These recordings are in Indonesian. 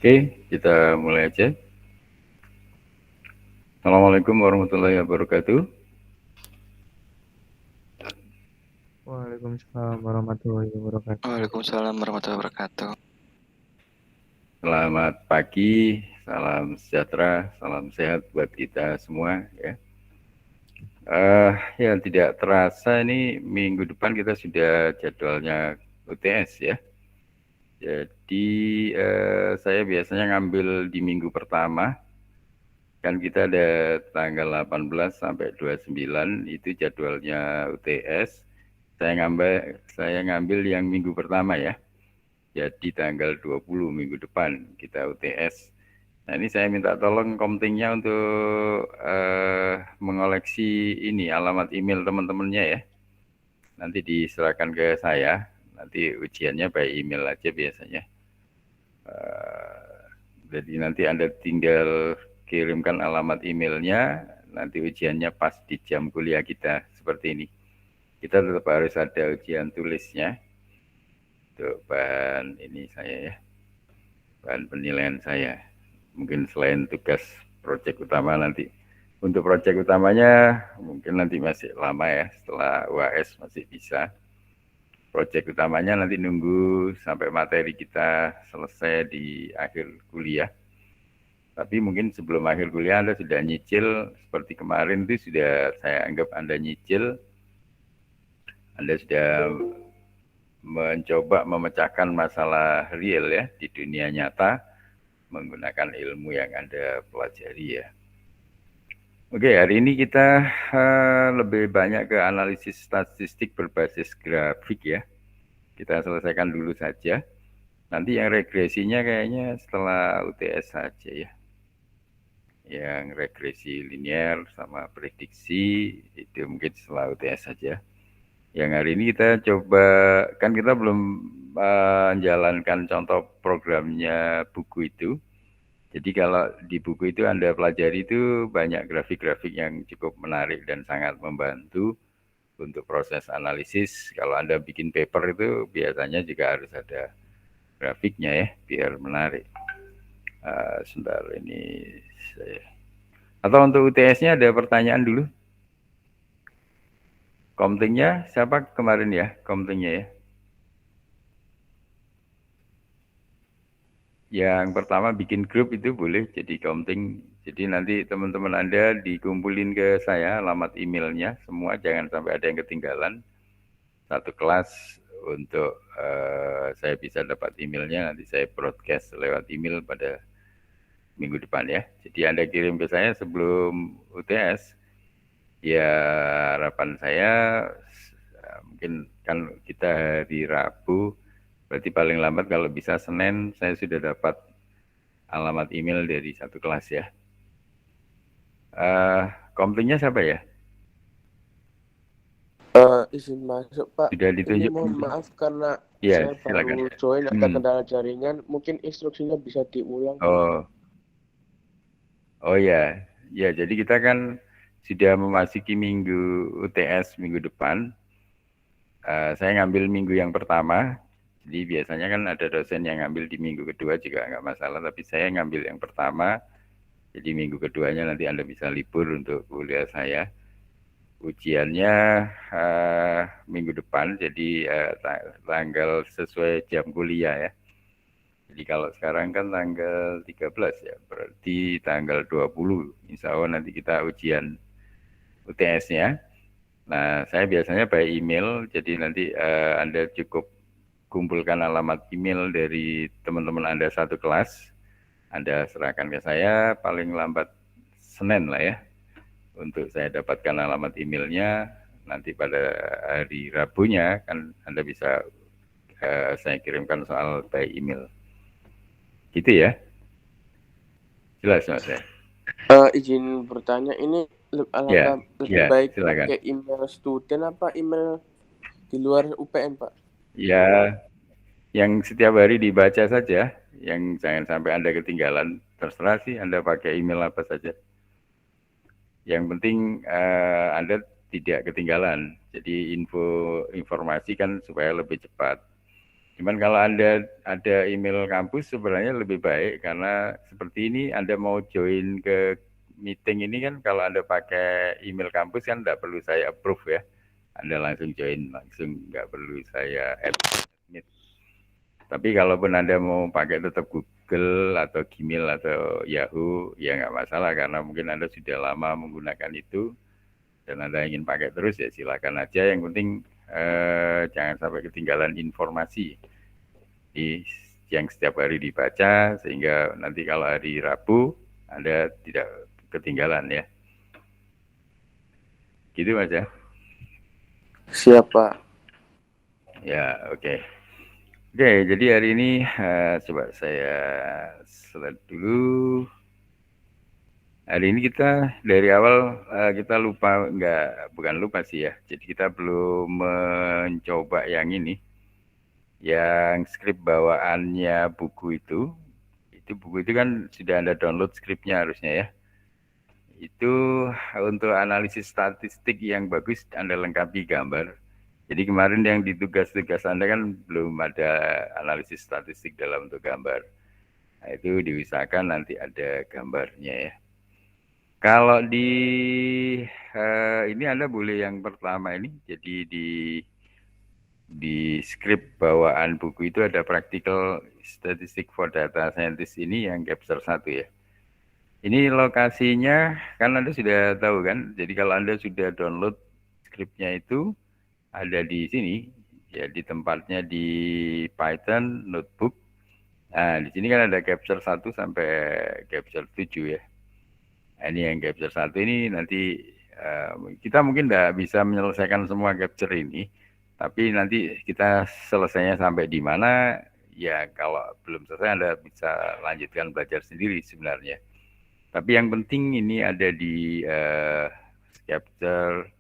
Oke, kita mulai aja. Assalamualaikum warahmatullahi wabarakatuh. Waalaikumsalam warahmatullahi wabarakatuh. Waalaikumsalam warahmatullahi wabarakatuh. Selamat pagi, salam sejahtera, salam sehat buat kita semua ya. Ya tidak terasa ini minggu depan kita sudah jadwalnya UTS ya. Jadi saya biasanya ngambil di minggu pertama, kan kita ada tanggal 18 sampai 29 itu jadwalnya UTS. Saya ngambil yang minggu pertama ya. Jadi tanggal 20 minggu depan kita UTS. Nah ini saya minta tolong komtingnya untuk mengoleksi ini alamat email teman-temannya ya. Nanti diserahkan ke saya. Nanti ujiannya by email aja biasanya. Jadi nanti Anda tinggal kirimkan alamat emailnya. Nanti ujiannya pas di jam kuliah kita seperti ini. Kita tetap harus ada ujian tulisnya. Untuk bahan ini saya ya. Bahan penilaian saya. Mungkin selain tugas proyek utama nanti. Untuk proyek utamanya mungkin nanti masih lama ya, setelah UAS masih bisa. Proyek utamanya nanti nunggu sampai materi kita selesai di akhir kuliah. Tapi mungkin sebelum akhir kuliah Anda sudah nyicil, seperti kemarin itu sudah saya anggap Anda nyicil. Anda sudah mencoba memecahkan masalah real ya di dunia nyata menggunakan ilmu yang Anda pelajari ya. Oke, hari ini kita lebih banyak ke analisis statistik berbasis grafik ya. Kita selesaikan dulu saja. Nanti yang regresinya kayaknya setelah UTS saja ya. Yang regresi linear sama prediksi itu mungkin setelah UTS saja. Yang hari ini kita coba, kan kita belum menjalankan contoh programnya buku itu. Jadi kalau di buku itu Anda pelajari itu banyak grafik-grafik yang cukup menarik dan sangat membantu untuk proses analisis. Kalau Anda bikin paper itu biasanya juga harus ada grafiknya ya, biar menarik. Sebentar ini saya. Atau untuk UTS-nya ada pertanyaan dulu? Komtingnya siapa kemarin ya? Komtingnya ya? Yang pertama bikin grup itu boleh jadi komting. Jadi nanti teman-teman Anda dikumpulin ke saya alamat emailnya semua, jangan sampai ada yang ketinggalan. Satu kelas untuk saya bisa dapat emailnya, nanti saya broadcast lewat email pada minggu depan ya. Jadi Anda kirim ke saya sebelum UTS. Ya harapan saya mungkin kan kita hari Rabu, berarti paling lambat kalau bisa Senin saya sudah dapat alamat email dari satu kelas ya. Komplingnya siapa ya? Izin masuk Pak. Sudah Ini ditunjuk? mohon maaf karena Ya, saya silakan. baru join ada kendala jaringan. Mungkin instruksinya bisa diulang. Oh ya, ya jadi kita kan sudah memasuki minggu UTS minggu depan. Saya ngambil minggu yang pertama. Jadi biasanya kan ada dosen yang ngambil di minggu kedua juga nggak masalah. Tapi saya ngambil yang pertama. Jadi minggu keduanya nanti Anda bisa libur untuk kuliah saya. Ujiannya minggu depan, jadi tanggal sesuai jam kuliah ya. Jadi kalau sekarang kan tanggal 13 ya, berarti tanggal 20, insya Allah nanti kita ujian UTS-nya. Nah, saya biasanya by email, jadi nanti Anda cukup kumpulkan alamat email dari teman-teman Anda satu kelas, Anda serahkan ke saya paling lambat Senin lah ya, untuk saya dapatkan alamat emailnya. Nanti pada hari Rabunya kan Anda bisa saya kirimkan soal by email. Gitu ya. Jelas Mas ya. Izin bertanya, ini Ya, lebih baik silakan. pakai email student apa email di luar UPN Pak? Ya, yang setiap hari dibaca saja, yang jangan sampai Anda ketinggalan. Terserah sih Anda pakai email apa saja. Yang penting Anda tidak ketinggalan. Jadi informasi kan supaya lebih cepat. Cuman kalau ada email kampus sebenarnya lebih baik karena seperti ini Anda mau join ke meeting ini kan kalau Anda pakai email kampus kan nggak perlu saya approve ya. Anda langsung join, langsung nggak perlu saya admit. Tapi kalaupun Anda mau pakai tetap Google atau Gmail atau Yahoo, ya nggak masalah karena mungkin Anda sudah lama menggunakan itu dan Anda ingin pakai terus ya silakan aja. Yang penting jangan sampai ketinggalan informasi yang setiap hari dibaca sehingga nanti kalau hari Rabu Anda tidak ketinggalan ya. Gitu Mas ya. Siapa? Ya, oke. Oke, jadi hari ini coba saya slide dulu. Hari ini kita dari awal kita lupa, bukan lupa sih ya. Jadi kita belum mencoba yang ini. Yang skrip bawaannya buku itu buku itu kan sudah Anda download skripnya harusnya ya. Itu untuk analisis statistik yang bagus Anda lengkapi gambar. Jadi kemarin yang di tugas-tugas Anda kan belum ada analisis statistik dalam bentuk gambar. Nah, itu diusahakan nanti ada gambarnya ya. Kalau di ini Anda boleh yang pertama ini, jadi di skrip bawaan buku itu ada practical statistic for data scientist ini yang chapter 1 ya. Ini lokasinya kan Anda sudah tahu kan, jadi kalau Anda sudah download skripnya itu ada di sini, ya di tempatnya di Python Notebook. Nah, di sini kan ada capture 1 sampai capture 7 ya. Nah, ini yang capture 1 ini nanti kita mungkin tidak bisa menyelesaikan semua capture ini, tapi nanti kita selesainya sampai di mana, ya kalau belum selesai Anda bisa lanjutkan belajar sendiri sebenarnya. Tapi yang penting ini ada di capture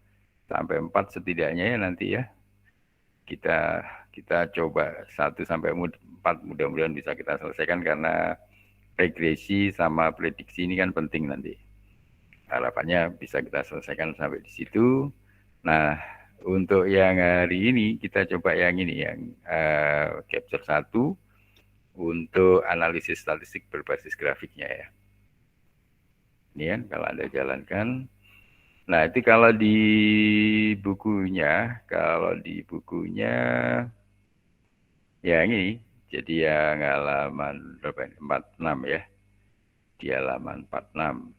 sampai 4 setidaknya ya nanti ya. Kita coba 1 sampai 4 mudah-mudahan bisa kita selesaikan karena regresi sama prediksi ini kan penting nanti. Harapannya bisa kita selesaikan sampai di situ. Nah, untuk yang hari ini kita coba yang ini yang capture 1 untuk analisis statistik berbasis grafiknya ya. Ini kan kalau Anda jalankan. Nah, itu kalau di bukunya ya ini, jadi yang halaman 46 ya, di halaman 46.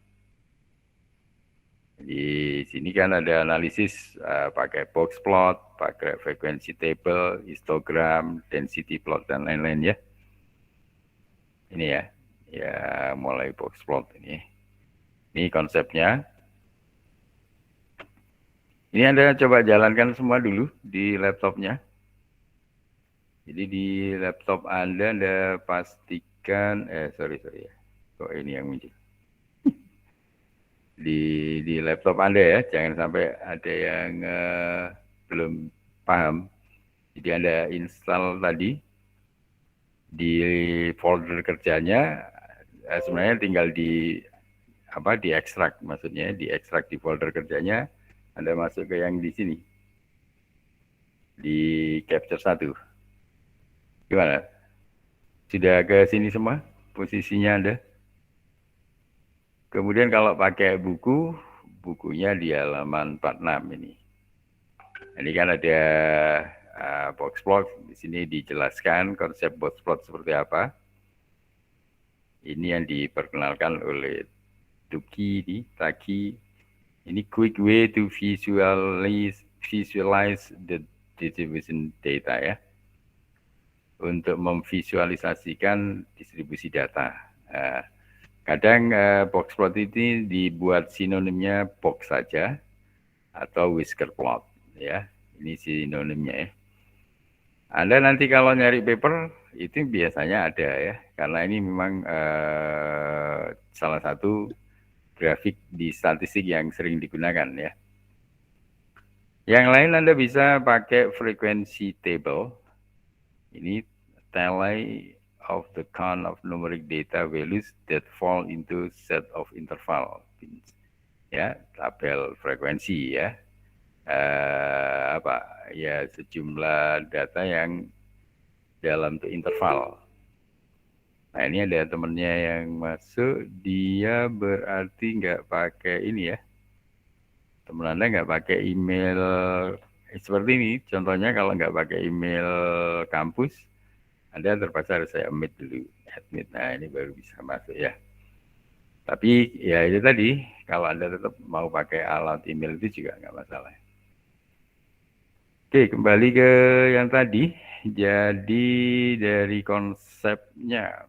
Di sini kan ada analisis pakai box plot, pakai frequency table, histogram, density plot, dan lain-lain ya. Ini ya mulai box plot ini. Ini konsepnya. Ini Anda coba jalankan semua dulu di laptopnya. Jadi di laptop Anda pastikan, sorry ya, kok ini yang muncul. Di laptop Anda ya, jangan sampai ada yang belum paham. Jadi Anda install tadi di folder kerjanya, sebenarnya tinggal di ekstrak, maksudnya di ekstrak di folder kerjanya. Anda masuk ke yang di sini, di capture 1. Gimana? Sudah ke sini semua posisinya Anda? Kemudian kalau pakai bukunya di halaman 46 ini. Ini kan ada box plot, di sini dijelaskan konsep box plot seperti apa. Ini yang diperkenalkan oleh Taki. Ini quick way to visualize the distribution data ya. Untuk memvisualisasikan distribusi data. Kadang box plot ini dibuat sinonimnya box saja atau whisker plot ya. Ini sinonimnya ya. Anda nanti kalau nyari paper itu biasanya ada ya, karena ini memang salah satu grafik di statistik yang sering digunakan ya. Yang lain Anda bisa pakai frequency table. Ini tally of the count of numeric data values that fall into set of interval. Ya, tabel frekuensi ya. Sejumlah data yang dalam bentuk interval. Nah ini ada temennya yang masuk, dia berarti nggak pakai ini ya. Teman Anda nggak pakai email seperti ini. Contohnya kalau nggak pakai email kampus, Anda terpaksa harus saya admit dulu. Admit, nah ini baru bisa masuk ya. Tapi ya itu tadi, kalau Anda tetap mau pakai alat email itu juga nggak masalah. Oke, kembali ke yang tadi. Jadi dari konsepnya,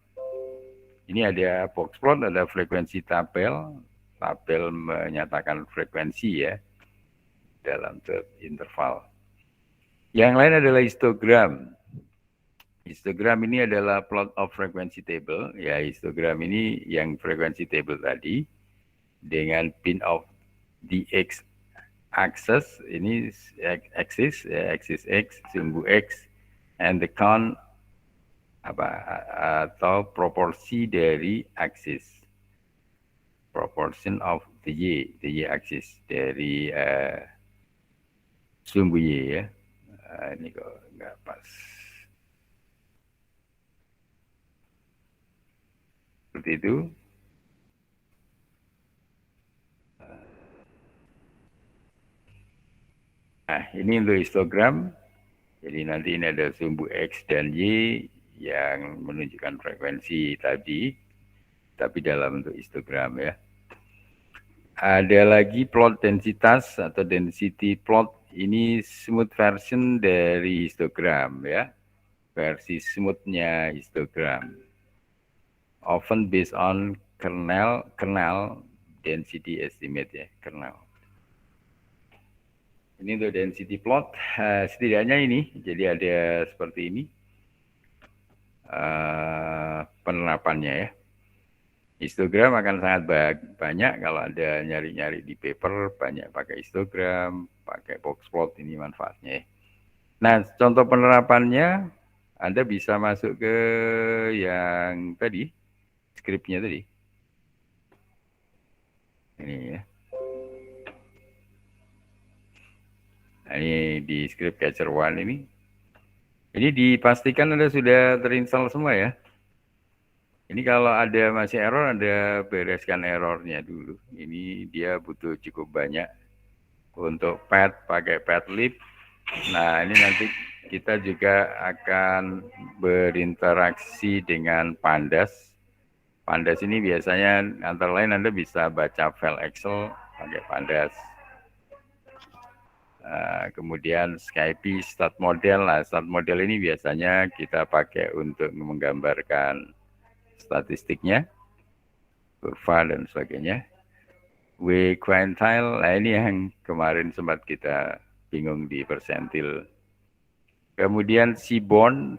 ini ada box plot, ada frekuensi tabel. Tabel menyatakan frekuensi ya, dalam interval. Yang lain adalah histogram. Histogram ini adalah plot of frequency table. Ya, histogram ini yang frequency table tadi dengan pin of the x axis ini axis x sumbu x and the count atau proporsi dari axis, proportion of the y axis dari sumbu y ya. Ini kok nggak pas. Seperti itu. Nah, ini untuk histogram. Jadi nanti ini ada sumbu X dan Y yang menunjukkan frekuensi tadi, tapi dalam bentuk histogram ya. Ada lagi plot densitas atau density plot. Ini smooth version dari histogram ya. Versi smoothnya histogram. Often based on kernel density estimate ya, kernel. Ini untuk density plot, setidaknya ini, jadi ada seperti ini penerapannya ya. Histogram akan sangat banyak kalau ada nyari-nyari di paper, banyak pakai histogram, pakai box plot, ini manfaatnya ya. Nah, contoh penerapannya, Anda bisa masuk ke yang tadi, skripnya tadi. Ini ya. Nah, ini di script catcher one ini. Ini dipastikan Anda sudah terinstall semua ya. Ini kalau ada masih error, Anda bereskan errornya dulu. Ini dia butuh cukup banyak untuk pad, pakai padlib. Nah, ini nanti kita juga akan berinteraksi dengan Pandas. Pandas ini biasanya antara lain Anda bisa baca file Excel pakai Pandas. Kemudian Skype start model. Nah, start model ini biasanya kita pakai untuk menggambarkan statistiknya, kurva dan sebagainya. W quantile, nah ini yang kemarin sempat kita bingung di persentil. Kemudian Seaborn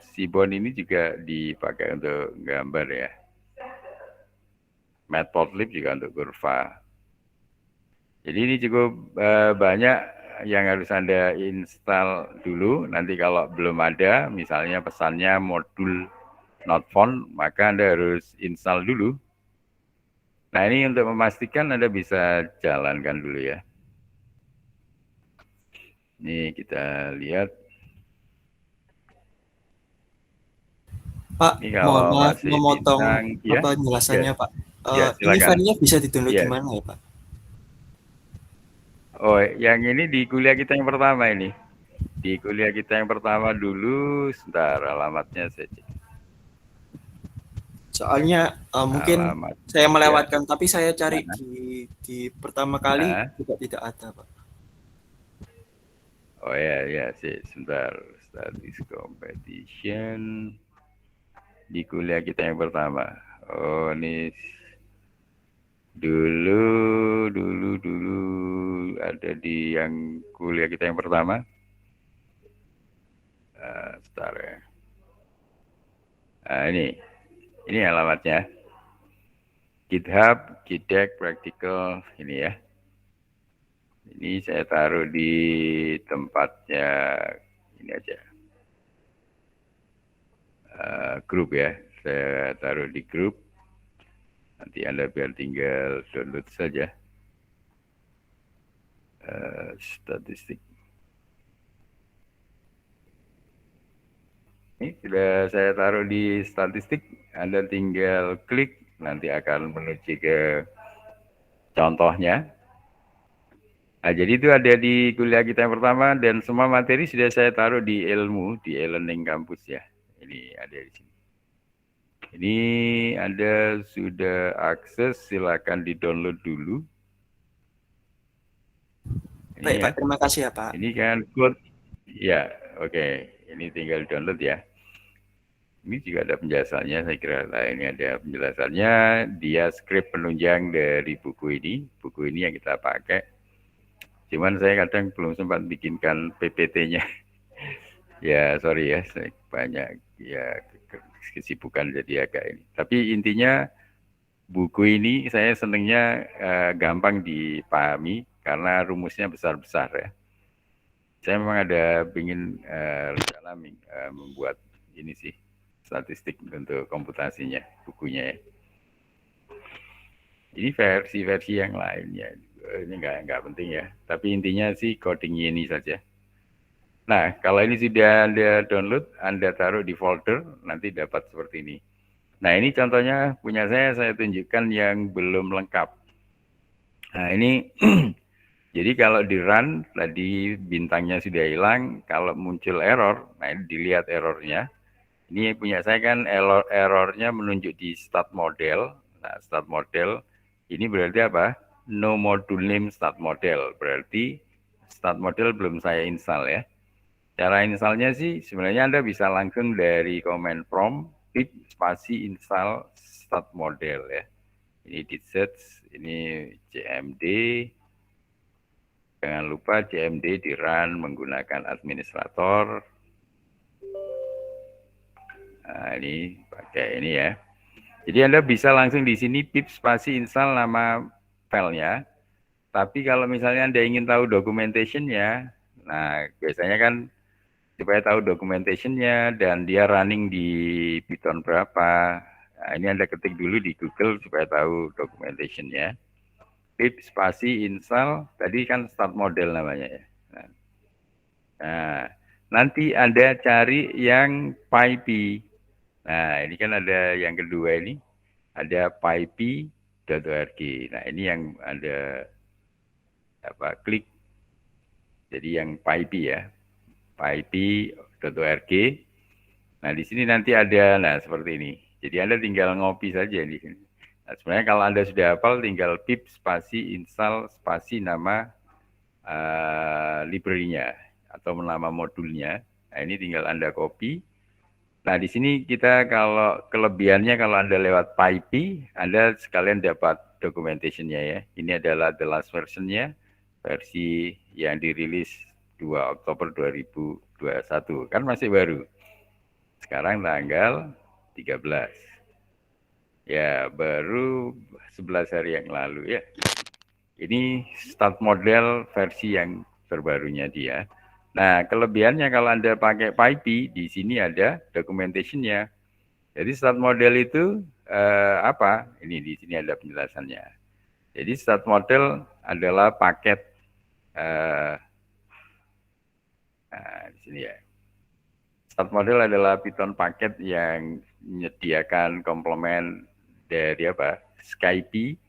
ini juga dipakai untuk gambar ya. Matplotlib juga untuk kurva. Jadi ini cukup banyak yang harus Anda install dulu. Nanti kalau belum ada, misalnya pesannya modul not found, maka Anda harus install dulu. Nah, ini untuk memastikan Anda bisa jalankan dulu ya. Ini kita lihat. Pak, Ini mohon kalau maaf masih memotong bintang, ya, penjelasannya, ya, Pak. ya, Ini silakan. filenya bisa di-download Ya. di mana ya, Pak? Oh, yang ini di kuliah kita yang pertama ini. Di kuliah kita yang pertama dulu, sebentar alamatnya saya cek. Soalnya mungkin Alamat, saya ya. melewatkan, tapi saya cari Mana? di pertama kali juga tidak ada, Pak. Oh ya sih, sebentar. Status competition di kuliah kita yang pertama. Oh, ini dulu ada di yang kuliah kita yang pertama. Sebentar ya. Nah, ini alamatnya. GitHub, Gitdeck, Practical, ini ya. Ini saya taruh di tempatnya ini aja. Grup ya, saya taruh di grup. Nanti Anda biar tinggal download saja. Statistik. Ini sudah saya taruh di statistik, Anda tinggal klik, nanti akan menuju ke contohnya. Nah, jadi itu ada di kuliah kita yang pertama, dan semua materi sudah saya taruh di ilmu, di e-learning kampus ya. Ini ada di sini. Ini Anda sudah akses, silakan di-download dulu. Ini Baik, ya. Pak. Terima kasih ya, Pak. Ini kan code. Ya, oke. Ini tinggal download ya. Ini juga ada penjelasannya, saya kira. Nah, ini ada penjelasannya. Dia skrip penunjang dari buku ini. Buku ini yang kita pakai. Cuman saya kadang belum sempat bikinkan PPT-nya. Ya, sorry ya. Saya banyak ya kesibukan jadi agak ini. Tapi intinya buku ini saya senangnya gampang dipahami karena rumusnya besar-besar ya. Saya memang ada ingin rencana membuat ini sih, statistik untuk komputasinya, bukunya ya. Ini versi-versi yang lainnya, ini nggak penting ya. Tapi intinya sih codingnya ini saja. Nah, kalau ini sudah Anda download, Anda taruh di folder, nanti dapat seperti ini. Nah, ini contohnya punya saya tunjukkan yang belum lengkap. Nah, ini jadi kalau di run, tadi bintangnya sudah hilang, kalau muncul error, nah ini dilihat errornya. Ini punya saya kan errornya menunjuk di start model. Nah, start model ini berarti apa? No module name start model. Berarti start model belum saya install ya. Cara installnya sih sebenarnya Anda bisa langsung dari command prompt pip spasi install start model ya. Ini di search, ini cmd. Jangan lupa cmd di run menggunakan administrator. Nah, ini pakai ini ya. Jadi Anda bisa langsung di sini pip spasi install nama filenya. Tapi kalau misalnya Anda ingin tahu documentation-nya, nah biasanya kan supaya tahu documentation-nya dan dia running di Python berapa. Nah, ini Anda ketik dulu di Google supaya tahu documentation-nya. Pip spasi install, tadi kan start model namanya ya. Nah, nanti Anda cari yang PyPy. Nah, ini kan ada yang kedua ini, ada pypy.org. Nah, ini yang Anda klik. Jadi yang PyPy ya, pypy.org. Nah, di sini nanti ada, nah seperti ini. Jadi Anda tinggal ngopi saja di sini. Nah, sebenarnya kalau Anda sudah hafal, tinggal pip spasi install spasi nama library-nya atau nama modulnya. Nah, ini tinggal Anda copy. Nah, di sini kita kalau kelebihannya kalau Anda lewat PyPy, Anda sekalian dapat documentation-nya ya. Ini adalah the last version-nya, versi yang dirilis 2 Oktober 2021. Kan masih baru. Sekarang tanggal 13. Ya, baru 11 hari yang lalu ya. Ini start model versi yang terbarunya dia. Nah, kelebihannya kalau Anda pakai PyPy, di sini ada documentation-nya. Jadi start model itu apa? Ini di sini ada penjelasannya. Jadi start model adalah paket nah, di sini ya. Start model adalah Python paket yang menyediakan komplement dari apa? Skype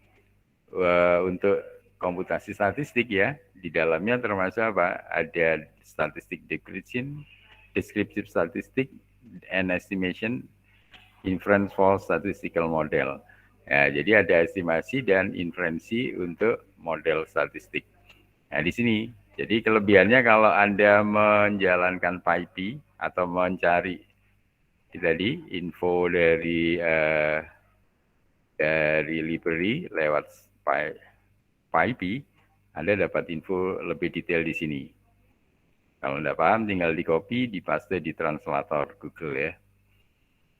untuk komputasi statistik ya. Di dalamnya termasuk apa? Ada statistic description, descriptive statistic, and estimation, inference for statistical model. Ya, jadi ada estimasi dan inferensi untuk model statistik. Nah, di sini. Jadi kelebihannya kalau Anda menjalankan PyPy atau mencari tadi info dari library lewat PyPy, Anda dapat info lebih detail di sini. Kalau Anda paham, tinggal di copy, dipaste di translator Google ya.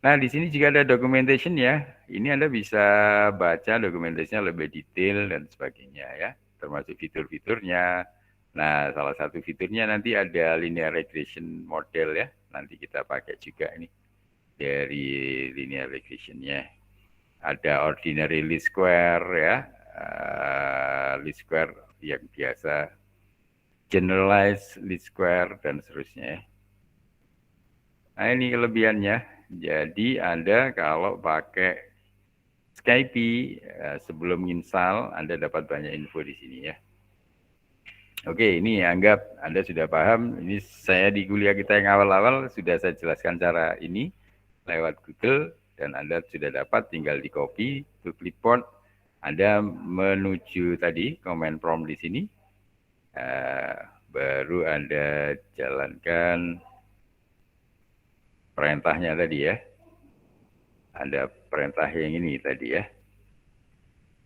Nah, di sini juga ada documentation ya. Ini Anda bisa baca dokumentasinya lebih detail dan sebagainya ya, termasuk fitur-fiturnya. Nah, salah satu fiturnya nanti ada linear regression model ya. Nanti kita pakai juga ini dari linear regression-nya. Ada ordinary least square ya, least square yang biasa, generalized least square dan seterusnya. Nah ini kelebihannya. Jadi Anda kalau pakai Skype sebelum install Anda dapat banyak info di sini ya. Oke, ini anggap Anda sudah paham. Ini saya di kuliah kita yang awal-awal sudah saya jelaskan cara ini lewat Google dan Anda sudah dapat, tinggal di copy to clipboard. Anda menuju tadi command prompt di sini. Baru Anda jalankan perintahnya tadi ya. Ada perintah yang ini tadi ya.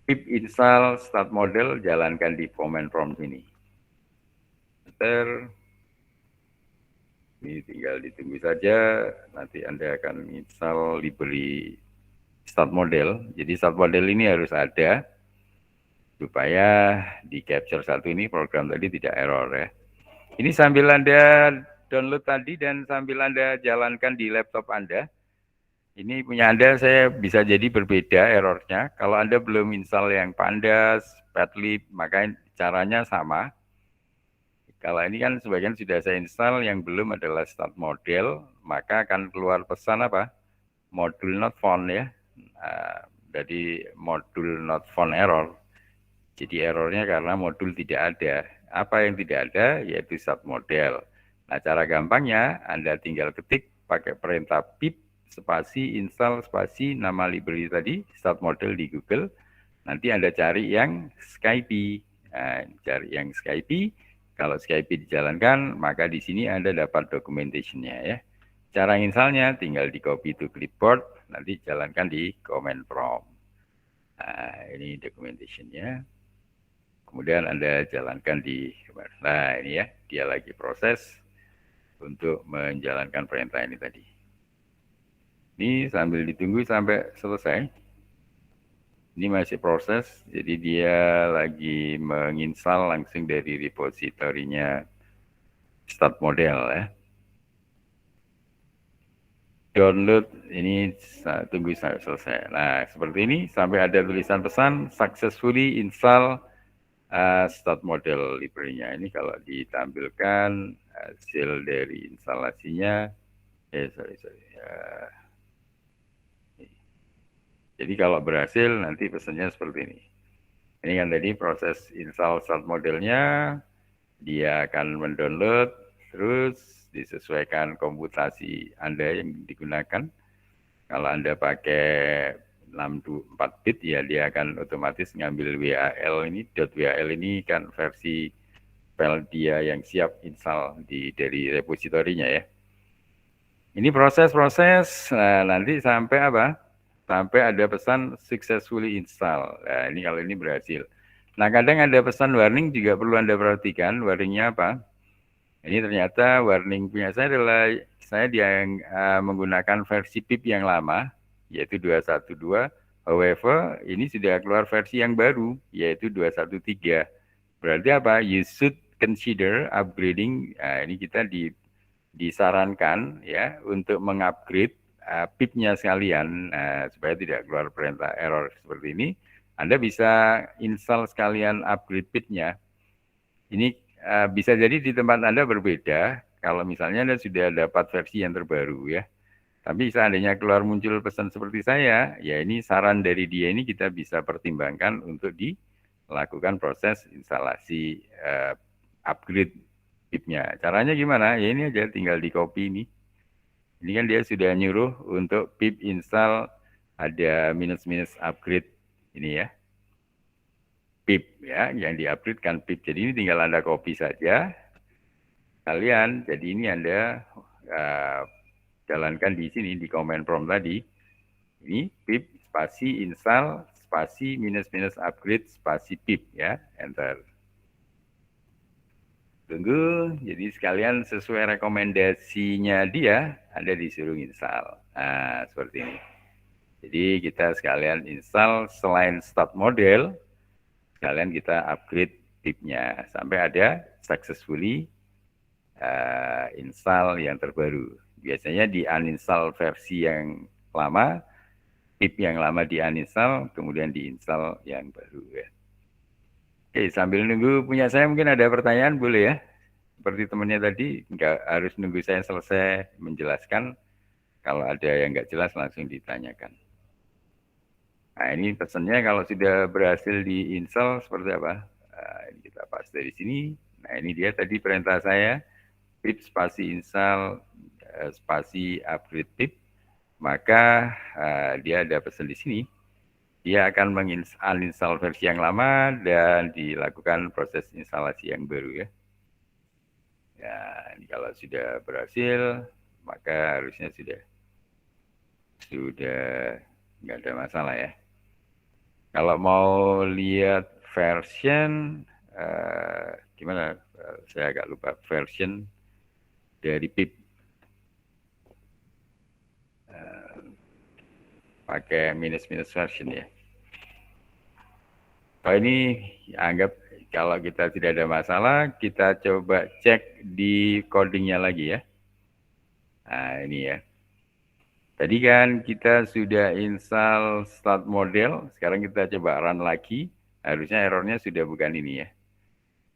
Pip install start model, jalankan di command prompt ini. Ini tinggal ditunggu saja, nanti Anda akan install library start model. Jadi start model ini harus ada supaya di capture satu ini program tadi tidak error ya. Ini sambil Anda download tadi dan sambil Anda jalankan di laptop Anda. Ini punya Anda saya bisa jadi berbeda errornya. Kalau Anda belum install yang Pandas, Padlib, maka caranya sama. Kalau ini kan sebagian sudah saya install, yang belum adalah start model, maka akan keluar pesan apa? Module not found ya. Jadi module not found error. Jadi errornya karena modul tidak ada. Apa yang tidak ada? Yaitu start model. Nah cara gampangnya Anda tinggal ketik pakai perintah pip spasi install spasi nama library tadi start model di Google. Nanti Anda cari yang Skype. Nah, cari yang Skype. Kalau Skype dijalankan, maka di sini Anda dapat documentation-nya ya. Cara installnya tinggal di copy to clipboard, nanti jalankan di command prompt. Nah, ini documentation-nya. Kemudian Anda jalankan di, nah ini ya, dia lagi proses untuk menjalankan perintah ini tadi. Ini sambil ditunggu sampai selesai. Ini masih proses, jadi dia lagi menginstal langsung dari repositorinya start model ya. Download, ini tunggu sampai selesai. Nah, seperti ini sampai ada tulisan pesan successfully install start model library-nya. Ini kalau ditampilkan hasil dari instalasinya, jadi kalau berhasil nanti pesannya seperti ini. Ini kan tadi proses install start modelnya, dia akan mendownload, terus disesuaikan komputasi Anda yang digunakan. Kalau Anda pakai 64 bit ya dia akan otomatis ngambil WAL ini, .WAL ini kan versi file dia yang siap install dari repositorinya ya. Ini proses-proses, nah, nanti sampai apa? Sampai ada pesan successfully install. Nah, ini kalau ini berhasil. Nah, kadang ada pesan warning juga perlu Anda perhatikan. Warningnya apa? Ini ternyata warning punya saya adalah saya yang menggunakan versi PIP yang lama, yaitu 212. However, ini sudah keluar versi yang baru, yaitu 213. Berarti apa? You should consider upgrading. Nah, ini kita disarankan ya untuk mengupgrade PIP-nya sekalian supaya tidak keluar perintah error seperti ini. Anda bisa install sekalian upgrade PIP-nya. Ini bisa jadi di tempat Anda berbeda. Kalau misalnya Anda sudah dapat versi yang terbaru ya. Tapi seandainya keluar muncul pesan seperti saya, ya ini saran dari dia ini kita bisa pertimbangkan untuk dilakukan proses instalasi upgrade PIP-nya. Caranya gimana? Ya ini aja tinggal di copy ini. Ini kan dia sudah nyuruh untuk pip install ada minus upgrade ini ya. Pip ya, yang di-upgrade kan pip. Jadi ini tinggal Anda copy saja. Kalian, jadi ini Anda jalankan di sini di command prompt tadi. Ini pip spasi install spasi minus upgrade spasi pip ya, enter. Tunggu, jadi sekalian sesuai rekomendasinya dia, Anda disuruh install. Nah, seperti ini. Jadi kita sekalian install selain start model, sekalian kita upgrade pip-nya sampai ada successfully install yang terbaru. Biasanya di uninstall versi yang lama, pip yang lama di uninstall, kemudian diinstal yang baru ya. Oke, sambil nunggu punya saya mungkin ada pertanyaan boleh ya? seperti temannya tadi, nggak harus nunggu saya selesai menjelaskan. Kalau ada yang nggak jelas langsung ditanyakan. Nah, ini pesannya kalau sudah berhasil di-install seperti apa? Ini kita paste di sini. Nah, ini dia tadi perintah saya, pip spasi install spasi upgrade pip. Maka dia ada pesan di sini. Dia akan menguninstall versi yang lama dan dilakukan proses instalasi yang baru ya. Ya, ini kalau sudah berhasil, maka harusnya sudah nggak ada masalah ya. Kalau mau lihat version, gimana? Saya agak lupa version dari pip. Pakai minus version ya. Kalau ini anggap kalau kita tidak ada masalah, kita coba cek di codingnya lagi ya. Nah ini ya. Tadi kan kita sudah install start model, sekarang kita coba run lagi. Harusnya errornya sudah bukan ini ya.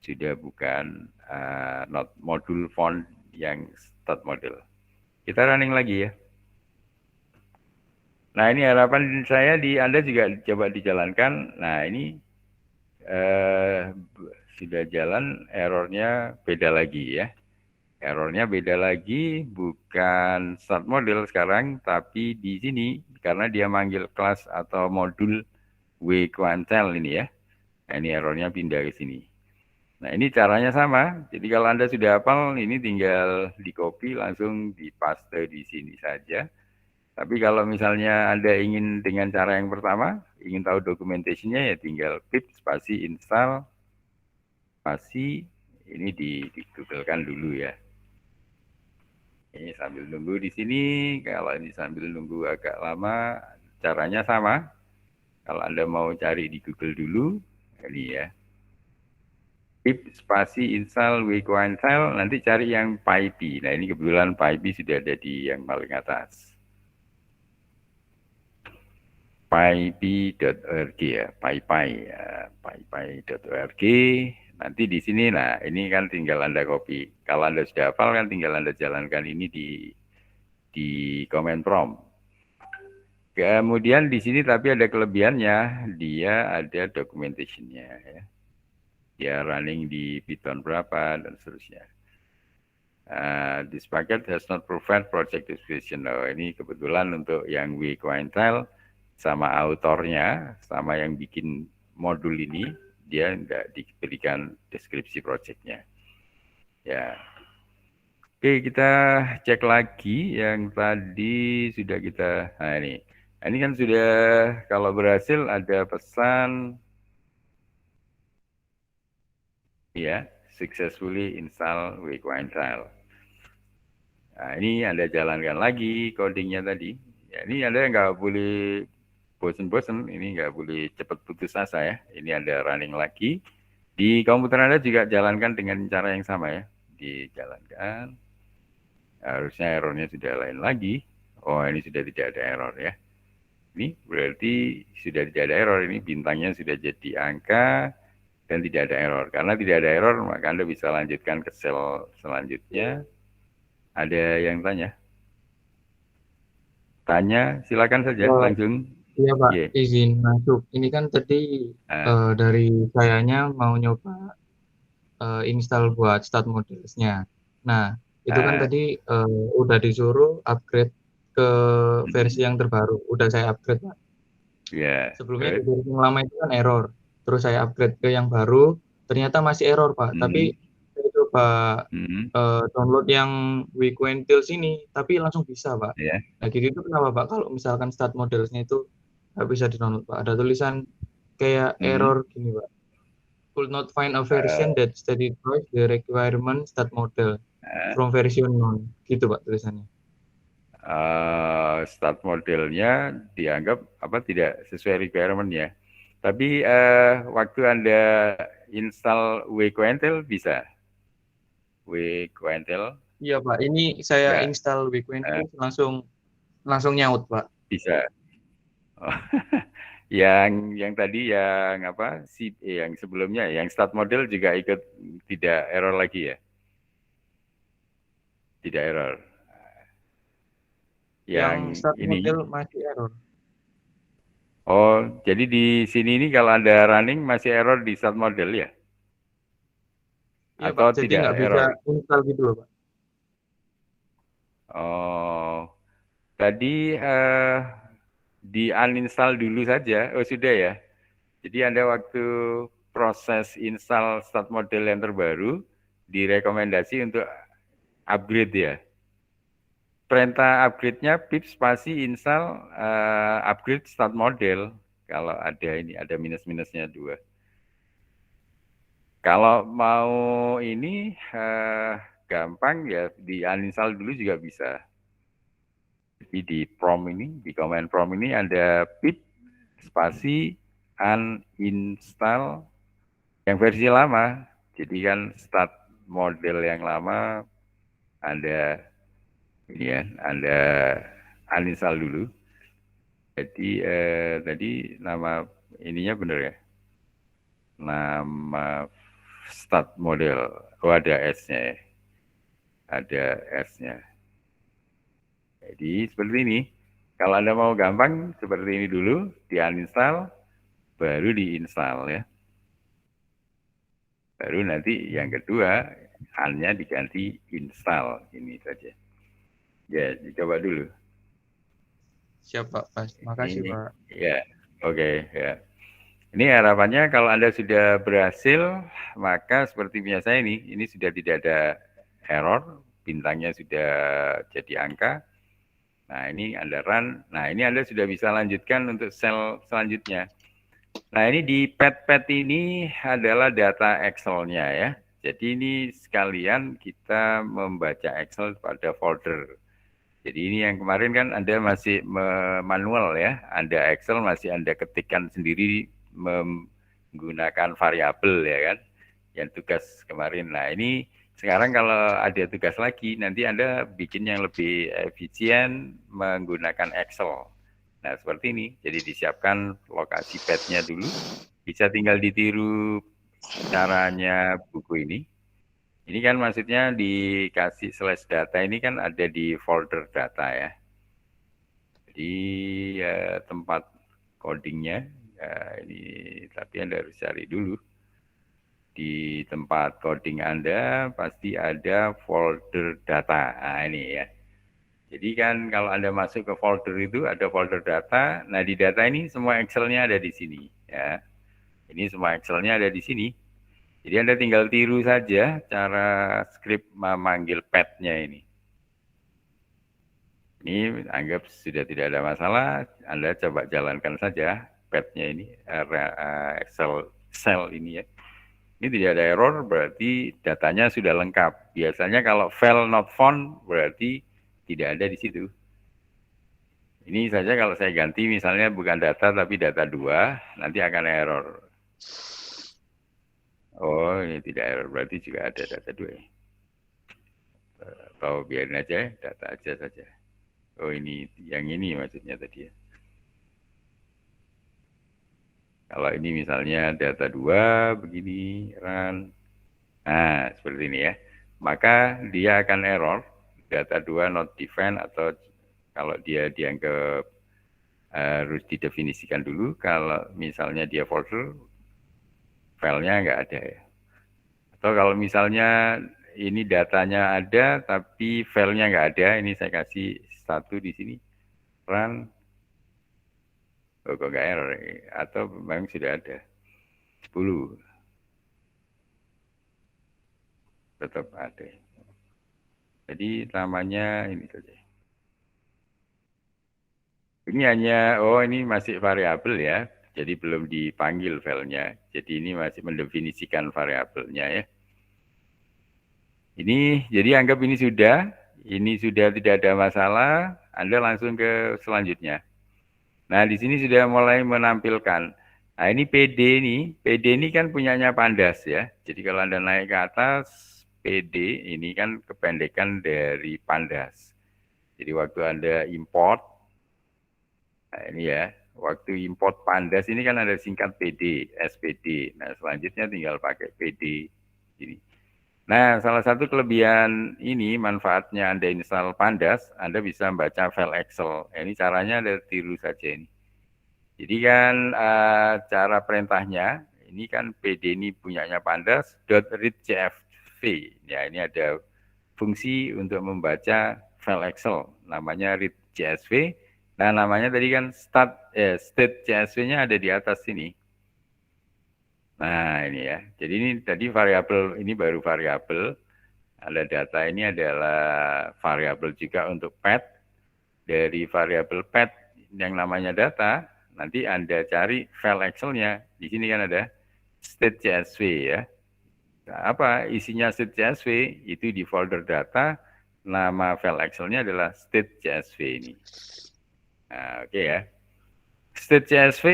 Sudah bukan not module font yang start model. Kita running lagi ya. Nah ini harapan saya di Anda juga coba dijalankan. Nah ini sudah jalan, errornya beda lagi ya. Errornya beda lagi, bukan start model sekarang, tapi di sini karena dia manggil kelas atau modul WQuantel ini ya. Nah, ini errornya pindah ke sini. Nah ini caranya sama. Jadi kalau Anda sudah hafal, ini tinggal di copy langsung dipaste di sini saja. Tapi kalau misalnya Anda ingin dengan cara yang pertama, ingin tahu documentation-nya ya tinggal pip spasi install spasi ini di-googlekan dulu ya. Ini sambil nunggu di sini, kalau ini sambil nunggu agak lama, caranya sama. Kalau Anda mau cari di Google dulu, ini ya. Pip spasi install WQuantel, nanti cari yang PyPy. Nah ini kebetulan PyPy sudah ada di yang paling atas. pypy.org ya, pypy.org. Nanti di sini, nah ini kan tinggal Anda copy. Kalau Anda sudah hafal kan tinggal Anda jalankan ini di command prompt. Kemudian di sini tapi ada kelebihannya, dia ada documentation-nya ya. Dia running di Python berapa dan seterusnya. This packet has not provide project description. Oh, ini kebetulan untuk yang WQuantel sama autornya, sama yang bikin modul ini, dia tidak diberikan deskripsi projectnya. Ya. Oke, kita cek lagi yang tadi sudah kita, nah ini kan sudah, kalau berhasil ada pesan, ya, successfully install WQuantel. Nah, ini Anda jalankan lagi codingnya tadi. Ya, ini Anda nggak boleh bosen-bosen, ini nggak boleh cepat putus asa ya. Ini Anda running lagi. Di komputer Anda juga jalankan dengan cara yang sama ya. Dijalankan. Harusnya errornya sudah lain lagi. Oh, ini sudah tidak ada error ya. Ini berarti sudah tidak ada error. Ini bintangnya sudah jadi angka dan tidak ada error. Karena tidak ada error, maka Anda bisa lanjutkan ke sel selanjutnya. Ada yang tanya? Tanya, silakan saja langsung. Iya Pak, Yeah. izin masuk. Ini kan tadi dari sayanya mau nyoba install buat start modelsnya. Nah, itu kan tadi udah disuruh upgrade ke versi yang terbaru. Udah saya upgrade Pak. Yeah. Sebelumnya di versi yang lama itu kan error. Terus saya upgrade ke yang baru, ternyata masih error Pak. Tapi saya coba download yang WQuantils ini, tapi langsung bisa Pak. Yeah. Nah gitu itu kenapa Pak? Kalau misalkan start modelsnya itu nggak bisa di-download Pak. Ada tulisan kayak error gini Pak. Could not find a version that satisfies the requirement start model from version none. Gitu Pak tulisannya. Start modelnya dianggap tidak sesuai requirement ya. Tapi waktu Anda install WQuantel bisa? WQuantel? Iya Pak, ini saya install WQuantel langsung nyaut Pak. Bisa. Oh. yang tadi yang yang sebelumnya yang start model juga ikut tidak error lagi ya. Tidak error. Yang start ini. model masih error. Oh, jadi di sini ini kalau ada running masih error di start model ya? Iya Atau Pak, jadi tidak nggak bisa error? install gitu loh Pak. Oh, tadi di uninstall dulu saja. Oh sudah ya. Jadi Anda waktu proses install start model yang terbaru direkomendasi untuk upgrade ya. Perintah upgrade-nya pip spasi install upgrade start model. Kalau ada minus-minusnya 2. Kalau mau ini gampang ya di uninstall dulu juga bisa. Jadi di command prompt ini ada pip spasi uninstall yang versi lama. Jadi kan start model yang lama Anda ini ya, Anda uninstall dulu. Jadi tadi nama ininya benar ya. Nama start model. Oh ada S-nya ya. Ada S-nya. Jadi seperti ini. Kalau Anda mau gampang seperti ini dulu, di uninstall, baru diinstal ya. Baru nanti yang kedua, hanya diganti install ini saja. Ya, dicoba dulu. Siap Pak, pas. Makasih Pak. Ya, oke ya. Ini harapannya kalau Anda sudah berhasil, maka seperti biasa ini sudah tidak ada error, bintangnya sudah jadi angka. Nah, ini Anda run. Nah, ini Anda sudah bisa lanjutkan untuk sel selanjutnya. Nah, ini di pad ini adalah data Excel-nya ya. Jadi ini sekalian kita membaca Excel pada folder. Jadi ini yang kemarin kan Anda masih manual ya. Anda Excel masih Anda ketikkan sendiri menggunakan variabel ya kan. Yang tugas kemarin. Nah, ini sekarang kalau ada tugas lagi, nanti Anda bikin yang lebih efisien menggunakan Excel. Nah, seperti ini. Jadi disiapkan lokasi pad-nya dulu. Bisa tinggal ditiru caranya buku ini. Ini kan maksudnya dikasih slash data ini kan ada di folder data ya. Jadi tempat codingnya, ini tapi Anda harus cari dulu. Di tempat coding Anda pasti ada folder data. Nah ini ya. Jadi kan kalau Anda masuk ke folder itu ada folder data. Nah di data ini semua Excel-nya ada di sini. Ya. Ini semua Excel-nya ada di sini. Jadi Anda tinggal tiru saja cara script memanggil pad-nya ini. Ini anggap sudah tidak ada masalah. Anda coba jalankan saja pad-nya ini, Excel cell ini ya. Ini tidak ada error, berarti datanya sudah lengkap. Biasanya kalau file not found, berarti tidak ada di situ. Ini saja kalau saya ganti, misalnya bukan data, tapi data 2, nanti akan error. Oh, ini tidak error, berarti juga ada data 2. Atau biarin aja, data aja saja. Oh, ini, yang ini maksudnya tadi ya. Kalau ini misalnya data 2 begini run. Nah, seperti ini ya. Maka dia akan error data 2 not defined atau kalau dia dianggap harus didefinisikan dulu. Kalau misalnya dia folder filenya nggak ada ya. Atau kalau misalnya ini datanya ada tapi filenya nggak ada, ini saya kasih 1 di sini run. Oh, kok nggak error? Atau memang sudah ada 10. Tetap ada. Jadi namanya ini saja. Ini hanya, oh ini masih variabel ya. Jadi belum dipanggil filenya. Jadi ini masih mendefinisikan variabelnya ya. Ini, jadi anggap ini sudah tidak ada masalah. Anda langsung ke selanjutnya. Nah, di sini sudah mulai menampilkan. Nah, ini PD ini kan punyanya Pandas ya. Jadi kalau Anda naik ke atas, PD ini kan kependekan dari Pandas. Jadi waktu Anda import, nah ini ya, waktu import Pandas ini kan ada singkat PD, SPD. Nah, selanjutnya tinggal pakai PD. Ini. Nah, salah satu kelebihan ini, manfaatnya Anda install Pandas, Anda bisa membaca file Excel. Ini caranya Anda tiru saja ini. Jadi kan cara perintahnya, ini kan PD ini punyanya Pandas, .readcfv. Ya, ini ada fungsi untuk membaca file Excel, namanya readcsv. Nah, namanya tadi kan state CSV-nya ada di atas sini. Nah, ini ya. Jadi ini tadi variabel, ini baru variabel. Ada data ini adalah variabel juga untuk pad. Dari variabel pad yang namanya data, nanti Anda cari file Excel-nya. Di sini kan ada state CSV ya. Nah, apa isinya state CSV? Itu di folder data, nama file Excel-nya adalah state CSV ini. Nah, oke ya. State CSV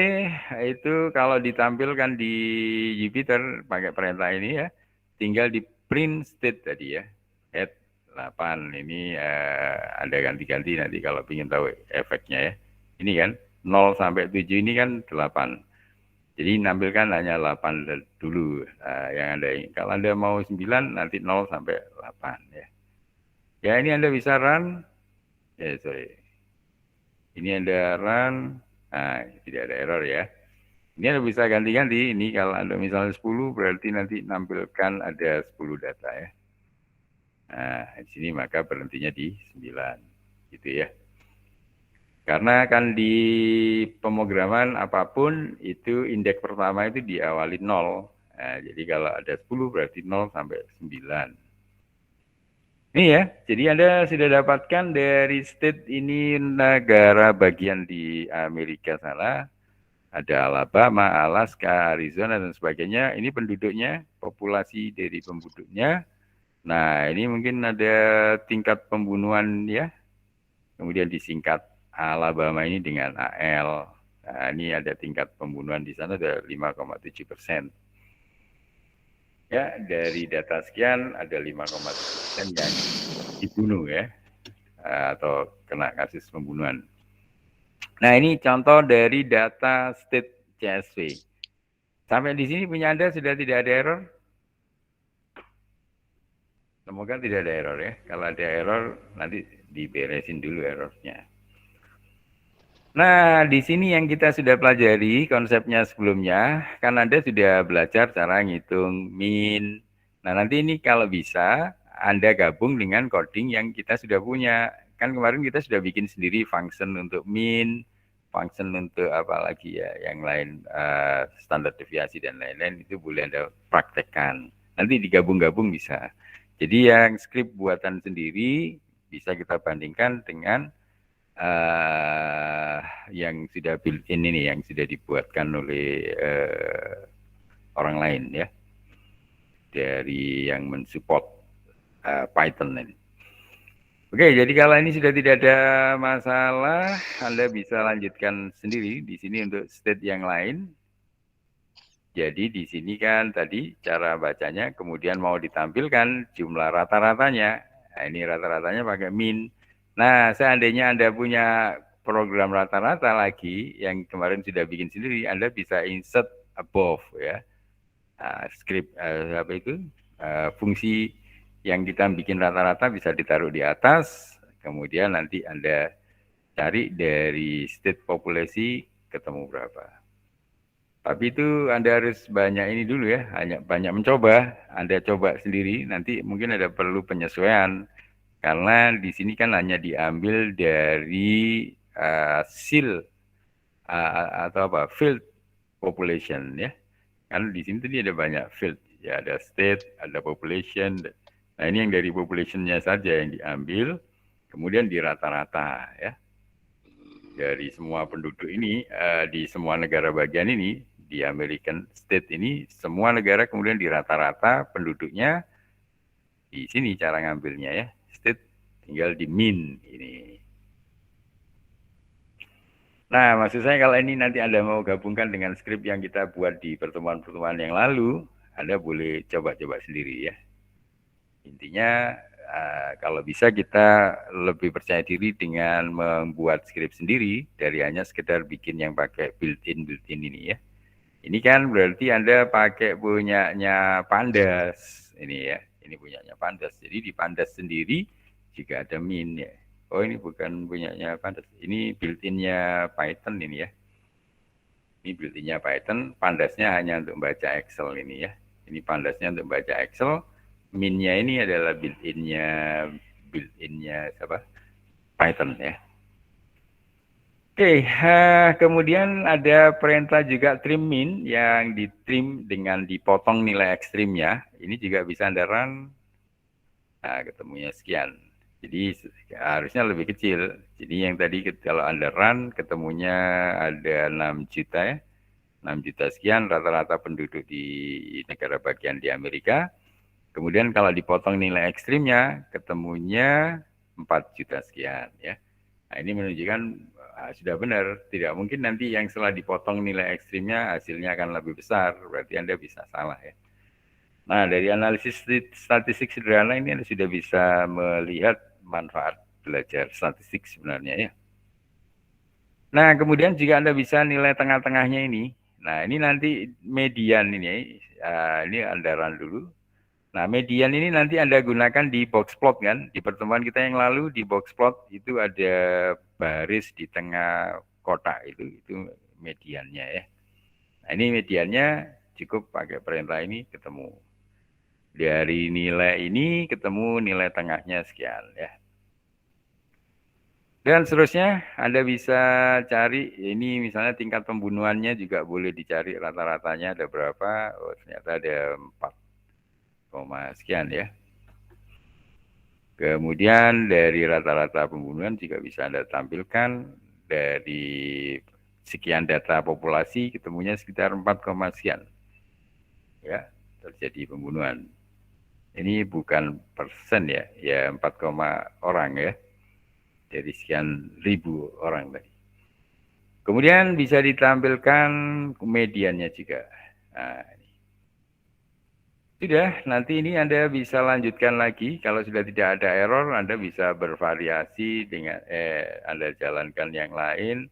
itu kalau ditampilkan di Jupyter pakai perintah ini ya, tinggal di print state tadi ya. Head 8 ini Anda ganti-ganti nanti kalau ingin tahu efeknya ya. Ini kan 0 sampai 7 ini kan 8. Jadi nampilkan hanya 8 dulu yang Anda ingin. Kalau Anda mau 9 nanti 0 sampai 8 ya. Ya ini Anda bisa run. Ini Anda run. Nah, tidak ada error ya. Ini Anda bisa ganti-ganti. Ini kalau Anda misalnya 10, berarti nanti nampilkan ada 10 data ya. Nah, di sini maka berhentinya di 9. Gitu ya. Karena kan di pemrograman apapun, itu indeks pertama itu diawali 0. Nah, jadi kalau ada 10, berarti 0 sampai 9. Ini ya, jadi Anda sudah dapatkan dari state ini negara bagian di Amerika sana. Ada Alabama, Alaska, Arizona, dan sebagainya. Ini penduduknya, populasi dari penduduknya. Nah, ini mungkin ada tingkat pembunuhan ya. Kemudian disingkat Alabama ini dengan AL. Nah, ini ada tingkat pembunuhan di sana ada 5,7%. Ya, dari data sekian ada 5,7% yang dibunuh ya, atau kena kasus pembunuhan. Nah, ini contoh dari data state CSV. Sampai di sini punya Anda sudah tidak ada error? Semoga tidak ada error ya. Kalau ada error, nanti diberesin dulu errornya. Nah, di sini yang kita sudah pelajari konsepnya sebelumnya, kan Anda sudah belajar cara ngitung min. Nah, nanti ini kalau bisa, Anda gabung dengan coding yang kita sudah punya. Kan kemarin kita sudah bikin sendiri function untuk min, function untuk apa lagi ya, yang lain, standar deviasi dan lain-lain, itu boleh Anda praktekkan. Nanti digabung-gabung bisa. Jadi yang script buatan sendiri, bisa kita bandingkan dengan yang sudah built-in ini, yang sudah dibuatkan oleh orang lain ya, dari yang mensupport Python ini. Oke, jadi kalau ini sudah tidak ada masalah, Anda bisa lanjutkan sendiri di sini untuk state yang lain. Jadi di sini kan tadi cara bacanya, kemudian mau ditampilkan jumlah rata-ratanya. Nah, ini rata-ratanya pakai min. Nah, seandainya Anda punya program rata-rata lagi yang kemarin sudah bikin sendiri, Anda bisa insert above ya. Script apa itu? Fungsi yang kita bikin rata-rata bisa ditaruh di atas, kemudian nanti Anda cari dari state populasi ketemu berapa. Tapi itu Anda harus banyak ini dulu ya, banyak mencoba. Anda coba sendiri, nanti mungkin ada perlu penyesuaian. Karena di sini kan hanya diambil dari seal atau apa field population ya. Kan di sini tadi ada banyak field ya, ada state, ada population. Nah ini yang dari populationnya saja yang diambil, kemudian dirata-rata ya. Dari semua penduduk ini di semua negara bagian ini di American State ini, semua negara kemudian dirata-rata penduduknya. Di sini cara ngambilnya ya. State tinggal di min ini. Nah, maksud saya kalau ini nanti Anda mau gabungkan dengan skrip yang kita buat di pertemuan-pertemuan yang lalu, Anda boleh coba-coba sendiri ya. Intinya kalau bisa kita lebih percaya diri dengan membuat skrip sendiri dari hanya sekedar bikin yang pakai built-in ini ya. Ini kan berarti Anda pakai punyanya Pandas ini ya. Ini punyanya Pandas. Jadi di Pandas sendiri juga ada min ya. Oh ini bukan punyanya Pandas. Ini built-in-nya Python ini ya. Ini built-in-nya Python. Pandasnya hanya untuk membaca Excel ini ya. Ini Pandasnya untuk membaca Excel. Min-nya ini adalah built-in-nya siapa? Python ya. Oke, kemudian ada perintah juga trim min yang di trim dengan dipotong nilai ekstrimnya. Ini juga bisa Anda run. Nah, ketemunya sekian. Jadi harusnya lebih kecil. Jadi yang tadi kalau Anda run ketemunya ada 6 juta ya. 6 juta sekian rata-rata penduduk di negara bagian di Amerika. Kemudian kalau dipotong nilai ekstrimnya ketemunya 4 juta sekian ya. Nah, ini menunjukkan sudah benar, tidak mungkin nanti yang setelah dipotong nilai ekstrimnya hasilnya akan lebih besar, berarti Anda bisa salah ya. Nah, dari analisis statistik sederhana ini Anda sudah bisa melihat manfaat belajar statistik sebenarnya ya. Nah, kemudian juga Anda bisa nilai tengah-tengahnya ini. Nah, ini nanti median ini Anda run dulu. Nah, median ini nanti Anda gunakan di box plot kan. Di pertemuan kita yang lalu di box plot itu ada baris di tengah kotak itu mediannya ya. Nah, ini mediannya cukup pakai perintah ini ketemu. Dari nilai ini ketemu nilai tengahnya sekian ya. Dan seterusnya Anda bisa cari ini misalnya tingkat pembunuhannya juga boleh dicari rata-ratanya ada berapa. Oh, ternyata ada 4 sekian ya. Kemudian dari rata-rata pembunuhan juga bisa Anda tampilkan dari sekian data populasi ketemunya sekitar 4, sekian. Ya, terjadi pembunuhan. Ini bukan persen ya, ya 4, orang ya. Dari sekian ribu orang tadi. Kemudian bisa ditampilkan mediannya juga. Nah, sudah, nanti ini Anda bisa lanjutkan lagi. Kalau sudah tidak ada error, Anda bisa bervariasi dengan Anda jalankan yang lain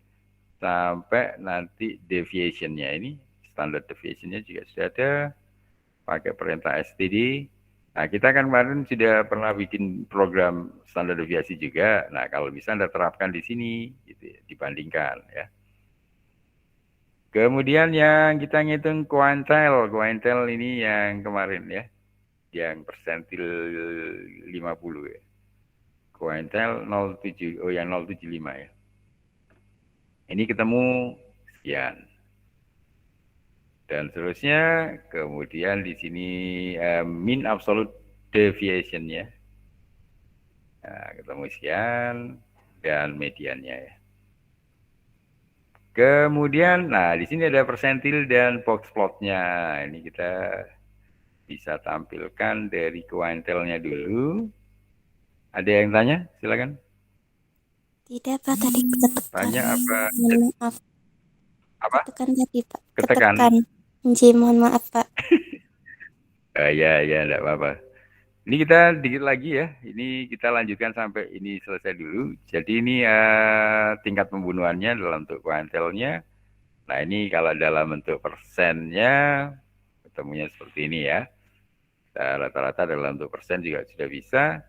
sampai nanti deviation-nya ini, standard deviation-nya juga sudah ada. Pakai perintah std. Nah, kita kan kemarin sudah pernah bikin program standar deviasi juga. Nah, kalau bisa Anda terapkan di sini, gitu ya, dibandingkan ya. Kemudian yang kita ngitung quintile ini yang kemarin ya, yang persentil 50 ya. Quintile 07, oh yang 075 ya. Ini ketemu sekian. Dan seterusnya, kemudian di sini mean absolute deviation ya. Nah, ketemu sekian dan mediannya ya. Kemudian, nah di sini ada persentil dan box plotnya. Ini kita bisa tampilkan dari quintile-nya dulu. Ada yang tanya? Silakan. Tidak, Pak. Tadi ketekan. Tanya apa? Mohon maaf. Apa? Ketekan tadi, Pak. Ketekan. Mohon maaf, Pak. Ya, enggak apa-apa. Ini kita dikit lagi ya. Ini kita lanjutkan sampai ini selesai dulu. Jadi ini tingkat pembunuhannya dalam bentuk kuantilnya. Nah ini kalau dalam bentuk persennya ketemunya seperti ini ya. Rata-rata dalam bentuk persen juga sudah bisa.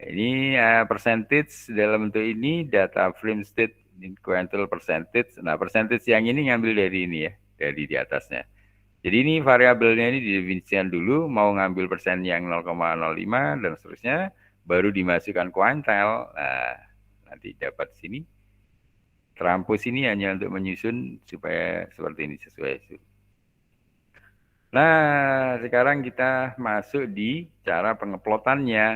Ini percentage dalam bentuk ini data frame state quintile percentage. Nah percentage yang ini ngambil dari ini ya, dari di atasnya. Jadi ini variabelnya ini didefinisikan dulu, mau ngambil persen yang 0,05 dan seterusnya, baru dimasukkan quintile. Nah, nanti dapat sini. Terampus ini hanya untuk menyusun supaya seperti ini sesuai. Nah, sekarang kita masuk di cara pengeplotannya.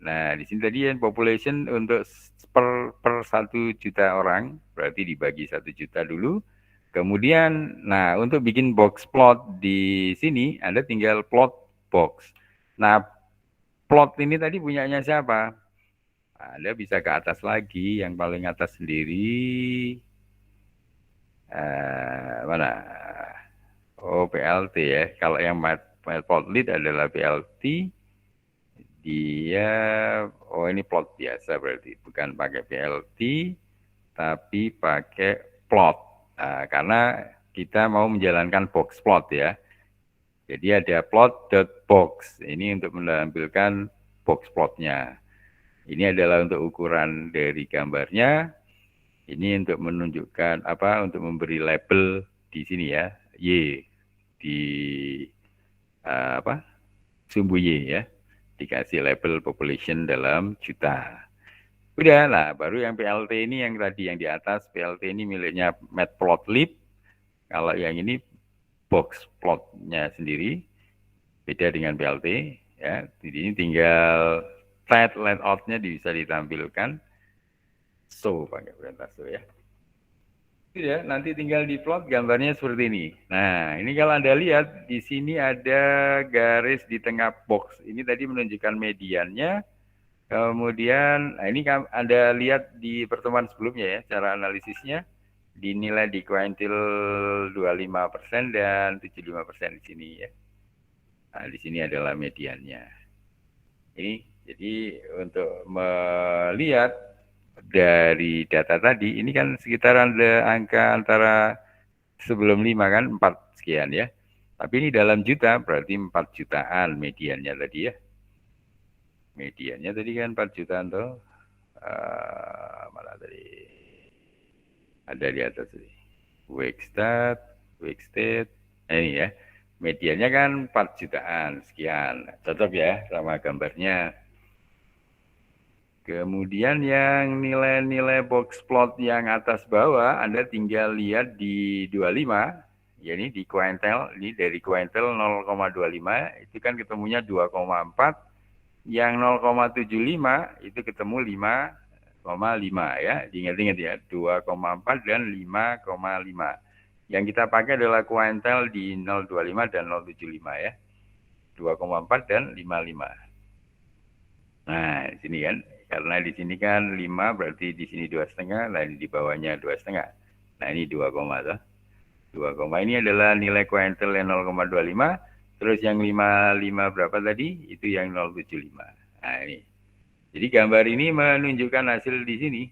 Nah, di sini tadi yang population untuk per 1 juta orang, berarti dibagi 1 juta dulu. Kemudian, nah untuk bikin box plot di sini, Anda tinggal plot box. Nah, plot ini tadi punyanya siapa? Anda bisa ke atas lagi, yang paling atas sendiri. Mana? Oh, PLT ya. Kalau yang matplotlib adalah PLT. Dia, oh ini plot biasa berarti. Bukan pakai PLT, tapi pakai plot. Nah, karena kita mau menjalankan box plot ya. Jadi ada plot.box, ini untuk menampilkan box plotnya. Ini adalah untuk ukuran dari gambarnya. Ini untuk menunjukkan untuk memberi label di sini ya, Y di sumbu Y ya, dikasih label population dalam juta. Udah lah, baru yang PLT ini yang tadi yang di atas, PLT ini miliknya Matplotlib. Kalau yang ini box plotnya sendiri, beda dengan PLT ya. Di sini tinggal layout-nya bisa ditampilkan. Pakai perintah ya. Ya, nanti tinggal di plot gambarnya seperti ini. Nah, ini kalau Anda lihat di sini ada garis di tengah box. Ini tadi menunjukkan mediannya. Kemudian, ini Anda lihat di pertemuan sebelumnya ya, cara analisisnya dinilai di kuintil 25% dan 75% di sini ya. Nah, di sini adalah mediannya. Ini jadi untuk melihat dari data tadi, ini kan sekitar ada angka antara sebelum 5 kan 4 sekian ya. Tapi ini dalam juta berarti 4 jutaan mediannya tadi ya. Mediannya tadi kan 4 jutaan tuh. Mana tadi? Ada di atas tadi. Wake state. Ini ya. Mediannya kan 4 jutaan sekian. Cocok ya sama gambarnya. Kemudian yang nilai-nilai box plot yang atas bawah, Anda tinggal lihat di 25, ya ini di kuintil, ini dari kuintil 0,25, itu kan ketemunya 2,4, yang 0,75 itu ketemu 5,5 ya, ingat-ingat ya, 2,4 dan 5,5. Yang kita pakai adalah kuintil di 0,25 dan 0,75 ya, 2,4 dan 5,5. Nah, di sini kan. Karena di sini kan 5 berarti di sini 2,5, nah di bawahnya 2,5. Nah ini 2, tuh. 2, ini adalah nilai kuintil yang 0,25, terus yang 5,5 berapa tadi? Itu yang 0,75. Nah ini. Jadi gambar ini menunjukkan hasil di sini.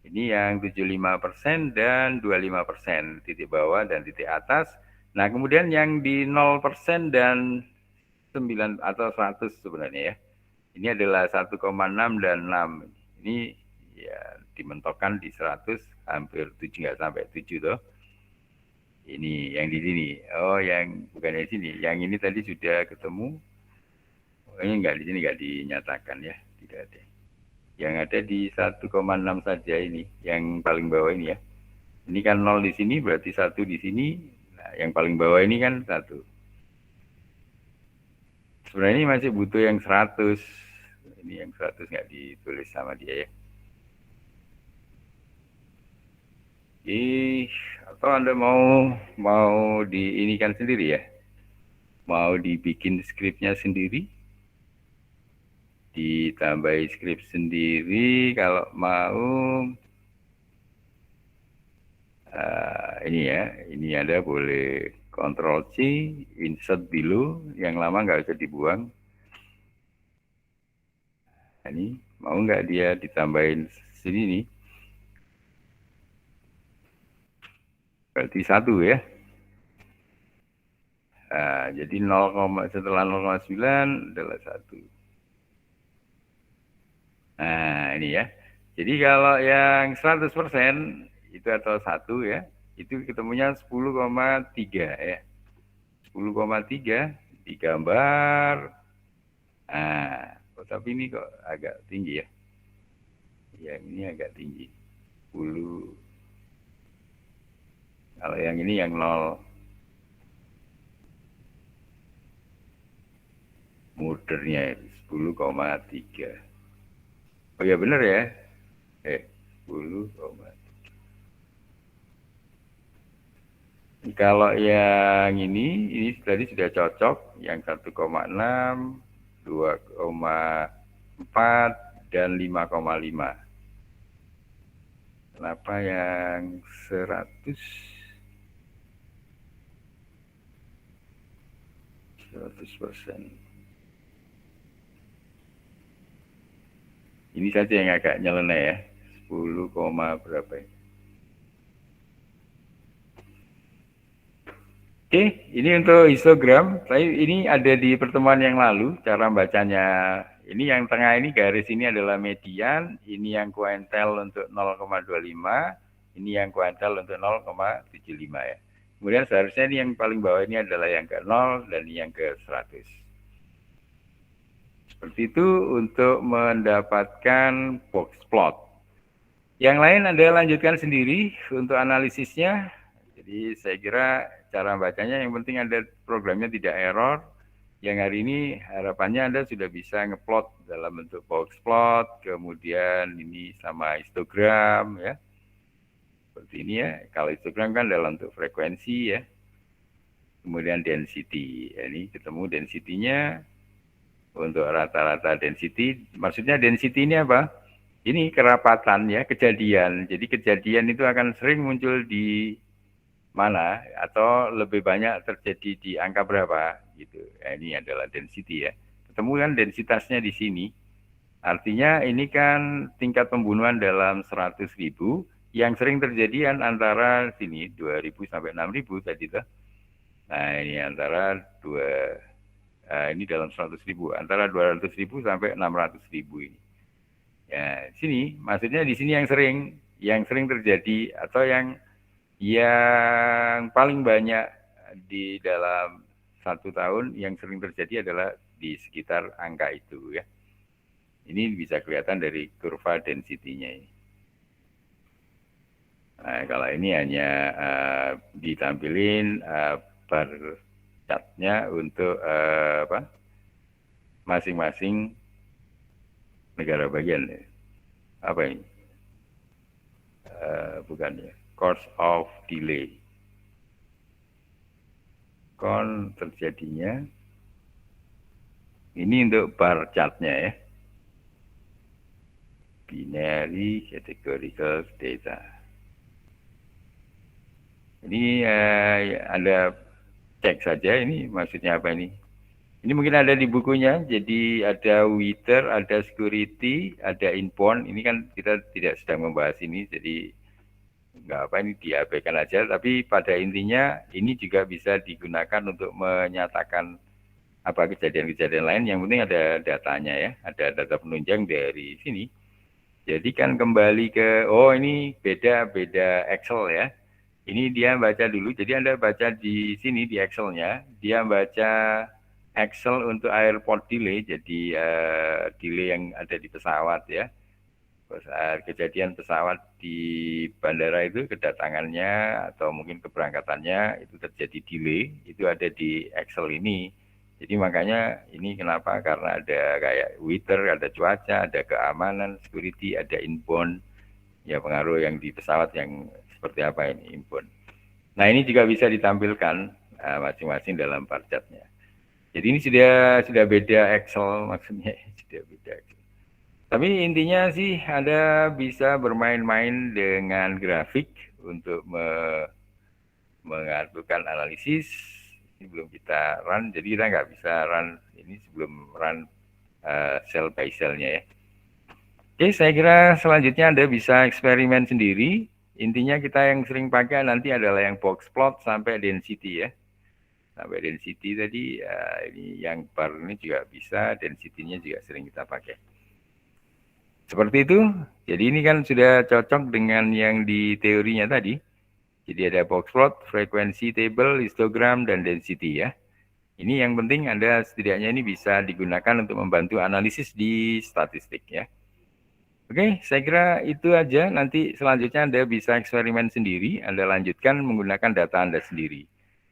Ini yang 75% dan 25%, titik bawah dan titik atas. Nah kemudian yang di 0% dan 9 atau 100 sebenarnya ya. Ini adalah 1,6 dan 6. Ini ya dimentokkan di 100, hampir 7, nggak sampai 7 toh. Ini yang di sini. Oh, yang bukan di sini. Yang ini tadi sudah ketemu. Oh, ini nggak di sini, nggak dinyatakan ya. Tidak ada. Yang ada di 1,6 saja ini. Yang paling bawah ini ya. Ini kan 0 di sini, berarti 1 di sini. Nah, yang paling bawah ini kan 1. Sebenarnya ini masih butuh yang 100. Ini yang 100 nggak ditulis sama dia ya. Atau Anda mau diinikan sendiri ya? Mau dibikin skripnya sendiri? Ditambahi skrip sendiri kalau mau. Ini ya, ini Anda boleh Ctrl C, insert below, yang lama nggak usah dibuang. Nah, ini mau nggak dia ditambahin sini nih? Berarti 1 ya. Nah, jadi 0, setelah 0,9 adalah 1. Nah, ini ya. Jadi kalau yang 100% itu atau 1 ya, itu ketemunya 10,3 ya. 10,3 digambar. Nah, tapi ini kok agak tinggi ya. Yang ini agak tinggi. 10. Kalau yang ini yang 0. Muternya 10,3. Oh ya benar ya. 10,3. Kalau yang ini tadi sudah cocok, yang 1,6, 2,4 dan 5,5. Kenapa yang 100%? Ini saja yang agak nyeleneh ya. 10, berapa ya? Oke, ini untuk histogram. Ini ada di pertemuan yang lalu, cara bacanya. Ini yang tengah ini garis ini adalah median, ini yang kuartil untuk 0,25, ini yang kuartil untuk 0,75 ya. Kemudian seharusnya ini yang paling bawah ini adalah yang ke 0 dan ini yang ke 100. Seperti itu untuk mendapatkan box plot. Yang lain Anda lanjutkan sendiri untuk analisisnya. Jadi saya kira cara bacanya yang penting Anda programnya tidak error. Yang hari ini harapannya Anda sudah bisa ngeplot dalam bentuk box plot, kemudian ini sama histogram ya. Seperti ini ya. Kalau histogram kan dalam bentuk frekuensi ya. Kemudian density. Ya, ini ketemu density-nya untuk rata-rata density. Maksudnya density ini apa? Ini kerapatan ya, kejadian. Jadi kejadian itu akan sering muncul di mana atau lebih banyak terjadi di angka berapa gitu. Ya, ini adalah density ya. Ketemu kan densitasnya di sini. Artinya ini kan tingkat pembunuhan dalam 100.000 yang sering terjadi antara sini 2.000 sampai 6.000 tadi tuh. Nah, ini antara ini dalam 100.000 antara 200.000 sampai 600.000 ini. Ya, sini maksudnya di sini yang sering terjadi atau yang paling banyak di dalam 1 tahun yang sering terjadi adalah di sekitar angka itu ya. Ini bisa kelihatan dari kurva density-nya ini. Nah, kalau ini hanya ditampilin bar chart-nya untuk masing-masing negara bagian ya. Apa ini? Bukan ya. Course of delay. Terjadinya. Ini untuk bar chart-nya ya. Binary categorical data. Ini Anda cek saja ini maksudnya apa ini. Ini mungkin ada di bukunya, jadi ada Wither, ada security, ada inbound. Ini kan kita tidak sedang membahas ini, jadi nggak apa ini diabaikan aja. Tapi pada intinya ini juga bisa digunakan untuk menyatakan apa kejadian-kejadian lain. Yang penting ada datanya ya, ada data penunjang dari sini. Jadi kan kembali ke, ini beda Excel ya. Ini dia baca dulu, jadi Anda baca di sini di Excel-nya, dia baca Excel untuk airport delay, jadi delay yang ada di pesawat ya. Kejadian pesawat di bandara itu kedatangannya atau mungkin keberangkatannya itu terjadi delay, itu ada di Excel ini. Jadi makanya ini kenapa? Karena ada kayak weather, ada cuaca, ada keamanan, security, ada inbound, ya pengaruh yang di pesawat yang seperti apa ini inbound. Nah ini juga bisa ditampilkan masing-masing dalam bar chart-nya. Jadi ini sudah beda Excel maksudnya, sudah beda Excel. Tapi intinya sih Anda bisa bermain-main dengan grafik untuk mengaturkan analisis. Ini belum kita run, jadi kita nggak bisa run ini sebelum run cell by cell-nya ya. Oke, saya kira selanjutnya Anda bisa eksperimen sendiri. Intinya kita yang sering pakai nanti adalah yang box plot sampai density ya. Sampai density tadi, ini yang bar ini juga bisa, density-nya juga sering kita pakai. Seperti itu, jadi ini kan sudah cocok dengan yang di teorinya tadi. Jadi ada box plot, frekuensi table, histogram, dan density ya. Ini yang penting Anda setidaknya ini bisa digunakan untuk membantu analisis di statistik ya. Oke, saya kira itu aja. Nanti selanjutnya Anda bisa eksperimen sendiri, Anda lanjutkan menggunakan data Anda sendiri.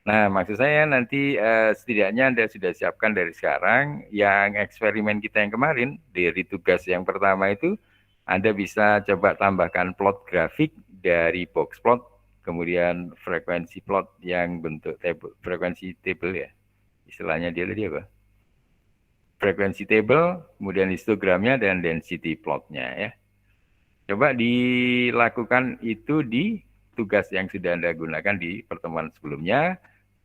Nah, maksud saya nanti setidaknya Anda sudah siapkan dari sekarang yang eksperimen kita yang kemarin, dari tugas yang pertama itu, Anda bisa coba tambahkan plot grafik dari box plot, kemudian frekuensi plot yang bentuk table, frekuensi table ya, istilahnya dia tadi apa? Frekuensi table, kemudian histogramnya dan density plotnya ya. Coba dilakukan itu di tugas yang sudah Anda gunakan di pertemuan sebelumnya.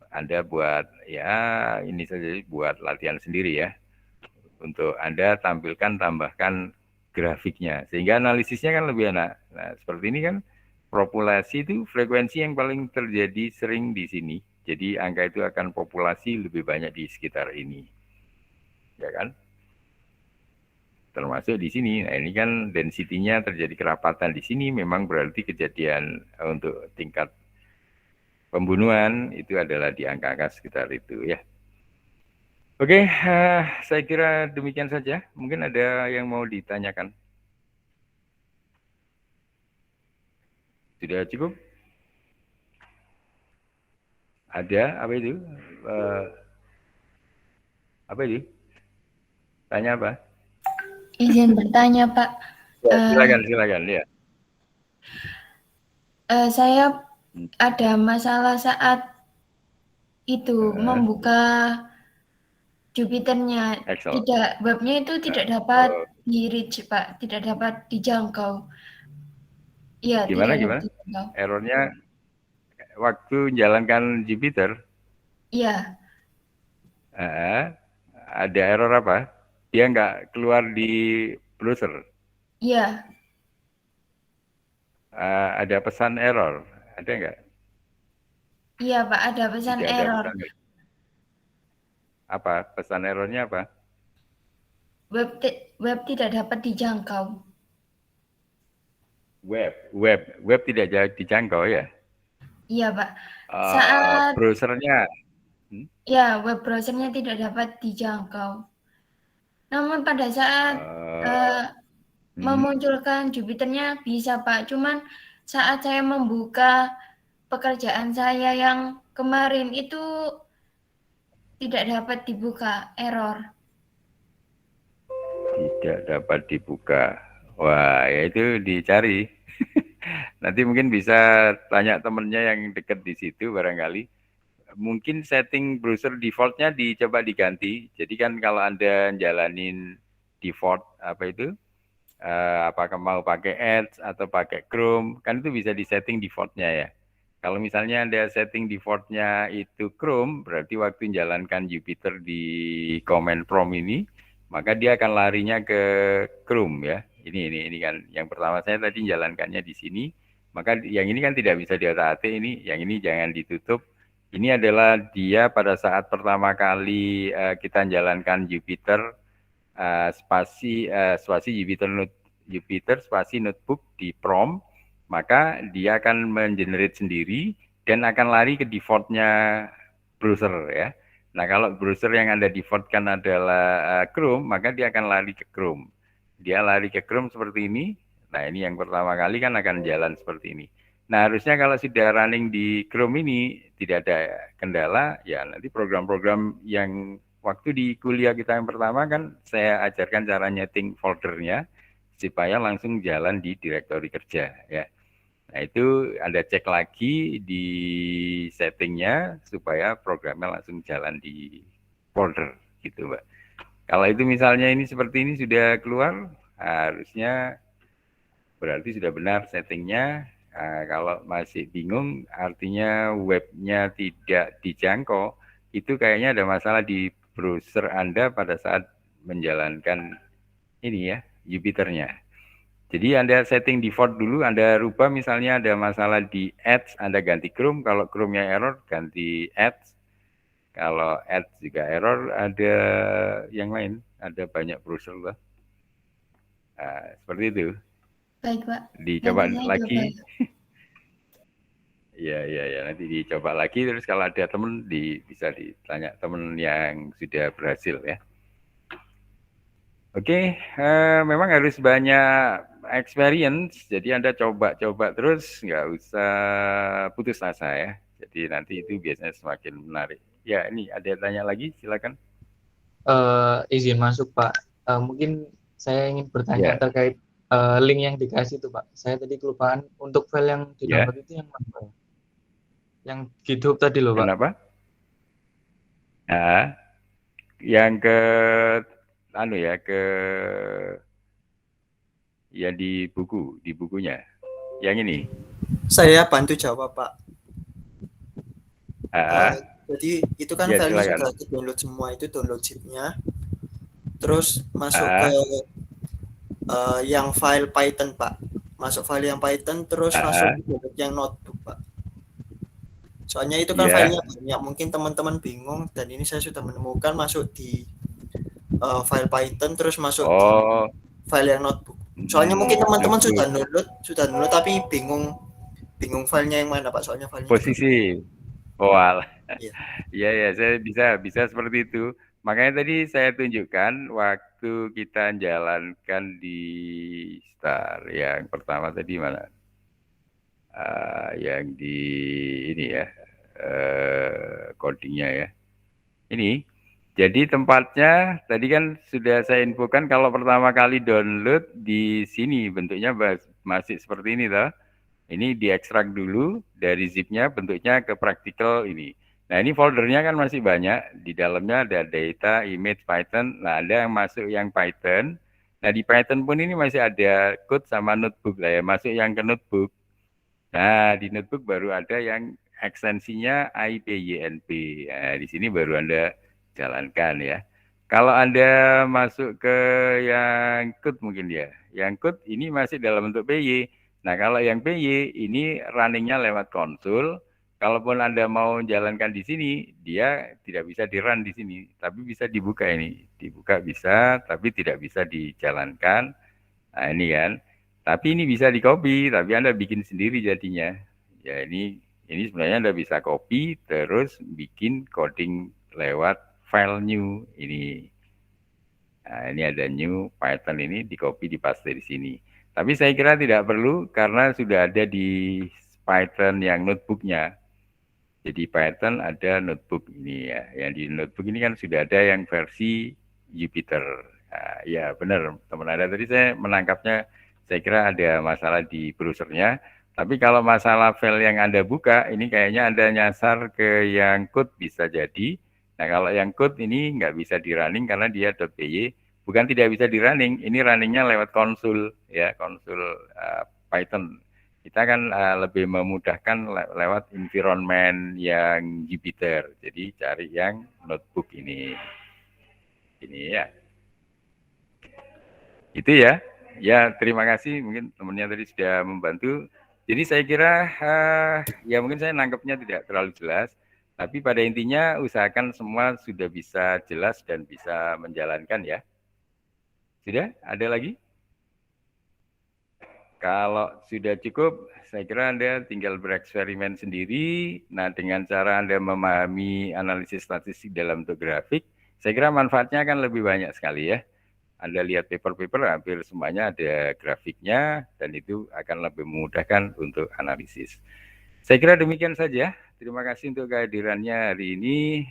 Anda buat ya ini saja buat latihan sendiri ya. Untuk Anda tambahkan grafiknya sehingga analisisnya kan lebih enak. Nah, seperti ini kan populasi itu frekuensi yang paling terjadi sering di sini. Jadi angka itu akan populasi lebih banyak di sekitar ini. Ya kan? Termasuk di sini. Nah, ini kan density-nya terjadi kerapatan di sini memang berarti kejadian untuk tingkat pembunuhan itu adalah di angka-angka sekitar itu ya. Oke, saya kira demikian saja. Mungkin ada yang mau ditanyakan. Sudah cukup? Ada apa itu? Apa itu? Tanya apa? Izin bertanya, Pak. Ya, silakan ya. Saya ada masalah saat itu membuka Jupiternya. Tidak, webnya itu tidak dapat di-reach, Pak. Tidak dapat dijangkau. Iya, gimana? dijangkau. Errornya waktu menjalankan Jupiter? Iya. Ada error apa? Dia nggak keluar di browser? Iya. Ada pesan error? Ada nggak? Iya, Pak, ada pesan Tidak error. Ada pesan. Apa? Pesan errornya apa? Web tidak dapat dijangkau. Web tidak dijangkau ya? Iya, Pak. Saat browsernya? Ya, web browsernya tidak dapat dijangkau. Namun pada saat memunculkan Jupiternya bisa, Pak. Cuman saat saya membuka pekerjaan saya yang kemarin itu tidak dapat dibuka, error. Tidak dapat dibuka. Wah, ya itu dicari. Nanti mungkin bisa tanya temennya yang dekat di situ barangkali. Mungkin setting browser defaultnya dicoba diganti. Jadi kan kalau Anda jalanin default apa itu, apakah mau pakai Edge atau pakai Chrome, kan itu bisa disetting defaultnya ya. Kalau misalnya Anda setting defaultnya itu Chrome, berarti waktu menjalankan Jupiter di command prompt ini, maka dia akan larinya ke Chrome ya. Ini kan yang pertama saya tadi menjalankannya di sini, maka yang ini kan tidak bisa diotak-atik ini, yang ini jangan ditutup. Ini adalah dia pada saat pertama kali kita menjalankan Jupiter spasi Jupiter spasi notebook di prompt, maka dia akan mengenerate sendiri dan akan lari ke defaultnya browser ya. Nah kalau browser yang Anda defaultkan adalah Chrome, maka dia akan lari ke Chrome. Dia lari ke Chrome seperti ini. Nah ini yang pertama kali kan akan jalan seperti ini. Nah harusnya kalau sudah running di Chrome ini tidak ada kendala, ya nanti program-program yang waktu di kuliah kita yang pertama kan saya ajarkan cara nyeting foldernya supaya langsung jalan di direktori kerja ya. Nah itu Anda cek lagi di settingnya supaya programnya langsung jalan di folder gitu Mbak. Kalau itu misalnya ini seperti ini sudah keluar, harusnya berarti sudah benar settingnya. Kalau masih bingung artinya webnya tidak dijangkau, itu kayaknya ada masalah di browser Anda pada saat menjalankan ini ya, Jupiternya. Jadi Anda setting default dulu, Anda rubah misalnya ada masalah di Edge, Anda ganti Chrome, kalau Chrome-nya error ganti Edge. Kalau Edge juga error, ada yang lain, ada banyak browser lah. Seperti itu. Baik, Pak. Dicoba lagi. Ya, nanti dicoba lagi, terus kalau ada teman bisa ditanya teman yang sudah berhasil ya. Oke, memang harus banyak experience, jadi Anda coba-coba terus, nggak usah putus asa ya. Jadi nanti itu biasanya semakin menarik. Ya, ini ada yang tanya lagi, silakan. Izin masuk Pak. Mungkin saya ingin bertanya terkait link yang dikasih itu Pak. Saya tadi kelupaan untuk file yang di-download itu yang mana? Yang GitHub tadi loh Pak. Kenapa? Nah, yang ke ya di bukunya. Yang ini. Saya bantu jawab Pak. Jadi itu kan filenya sudah di-download semua, itu download zip-nya. Terus masuk ke yang file Python Pak. Masuk file yang Python terus masuk ke yang notebook Pak. Soalnya itu kan Iya. filenya banyak, mungkin teman-teman bingung dan ini saya sudah menemukan masuk di file Python terus masuk di file yang notebook. Soalnya mungkin teman-teman sudah download tapi bingung filenya yang mana Pak, soalnya filenya posisi. Oh alah. Iya. Iya, saya bisa seperti itu. Makanya tadi saya tunjukkan waktu kita jalankan di Star yang pertama tadi mana? Yang di ini ya, codingnya ya. Ini. Jadi tempatnya tadi kan sudah saya infokan kalau pertama kali download di sini bentuknya masih seperti ini toh. Ini diekstrak dulu dari zipnya bentuknya ke practical ini. Nah ini foldernya kan masih banyak, di dalamnya ada data, image, Python, nah ada yang masuk yang Python. Nah di Python pun ini masih ada code sama notebook lah ya, masuk yang ke notebook. Nah di notebook baru ada yang ekstensinya IPYNP. Nah di sini baru Anda jalankan ya. Kalau Anda masuk ke yang code mungkin ya, yang code ini masih dalam bentuk PY. Nah kalau yang PY ini runningnya lewat konsul. Kalaupun Anda mau jalankan di sini, dia tidak bisa di-run di sini, tapi bisa dibuka ini. Dibuka bisa, tapi tidak bisa dijalankan. Nah ini kan. Tapi ini bisa di-copy, tapi Anda bikin sendiri jadinya. Ya ini sebenarnya Anda bisa copy, terus bikin coding lewat file new ini. Nah ini ada new Python ini, di-copy, dipaste di sini. Tapi saya kira tidak perlu karena sudah ada di Python yang notebooknya. Jadi Python ada notebook ini ya. Yang di notebook ini kan sudah ada yang versi Jupyter. Nah, ya benar teman Anda tadi saya menangkapnya. Saya kira ada masalah di browsernya. Tapi kalau masalah file yang Anda buka, ini kayaknya Anda nyasar ke yang code bisa jadi. Nah kalau yang code ini nggak bisa di running karena dia .py. Bukan tidak bisa di running, ini runningnya lewat konsul ya, konsul Python. Kita kan lebih memudahkan lewat environment yang Jupyter. Jadi cari yang notebook ini. Ini ya. Itu ya. Ya terima kasih mungkin temannya tadi sudah membantu. Jadi saya kira ya mungkin saya nangkepnya tidak terlalu jelas. Tapi pada intinya usahakan semua sudah bisa jelas dan bisa menjalankan ya. Sudah? Ada lagi? Kalau sudah cukup, saya kira Anda tinggal bereksperimen sendiri. Nah, dengan cara Anda memahami analisis statistik dalam bentuk grafik, saya kira manfaatnya akan lebih banyak sekali ya. Anda lihat paper-paper, hampir semuanya ada grafiknya, dan itu akan lebih memudahkan untuk analisis. Saya kira demikian saja. Terima kasih untuk kehadirannya hari ini.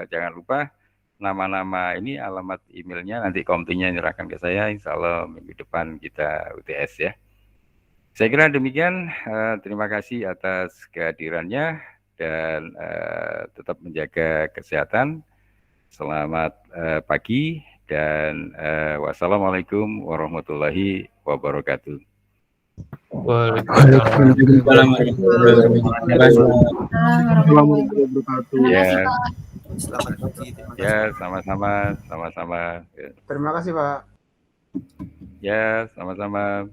Jangan lupa nama-nama ini, alamat emailnya, nanti komtinya nyerahkan ke saya, insya Allah minggu depan kita UTS ya. Saya kira demikian, terima kasih atas kehadirannya dan tetap menjaga kesehatan. Selamat pagi dan wassalamualaikum warahmatullahi wabarakatuh. Waalaikumsalam warahmatullahi wabarakatuh. Selamat pagi. Ya, sama-sama. Terima kasih Pak. Ya, sama-sama.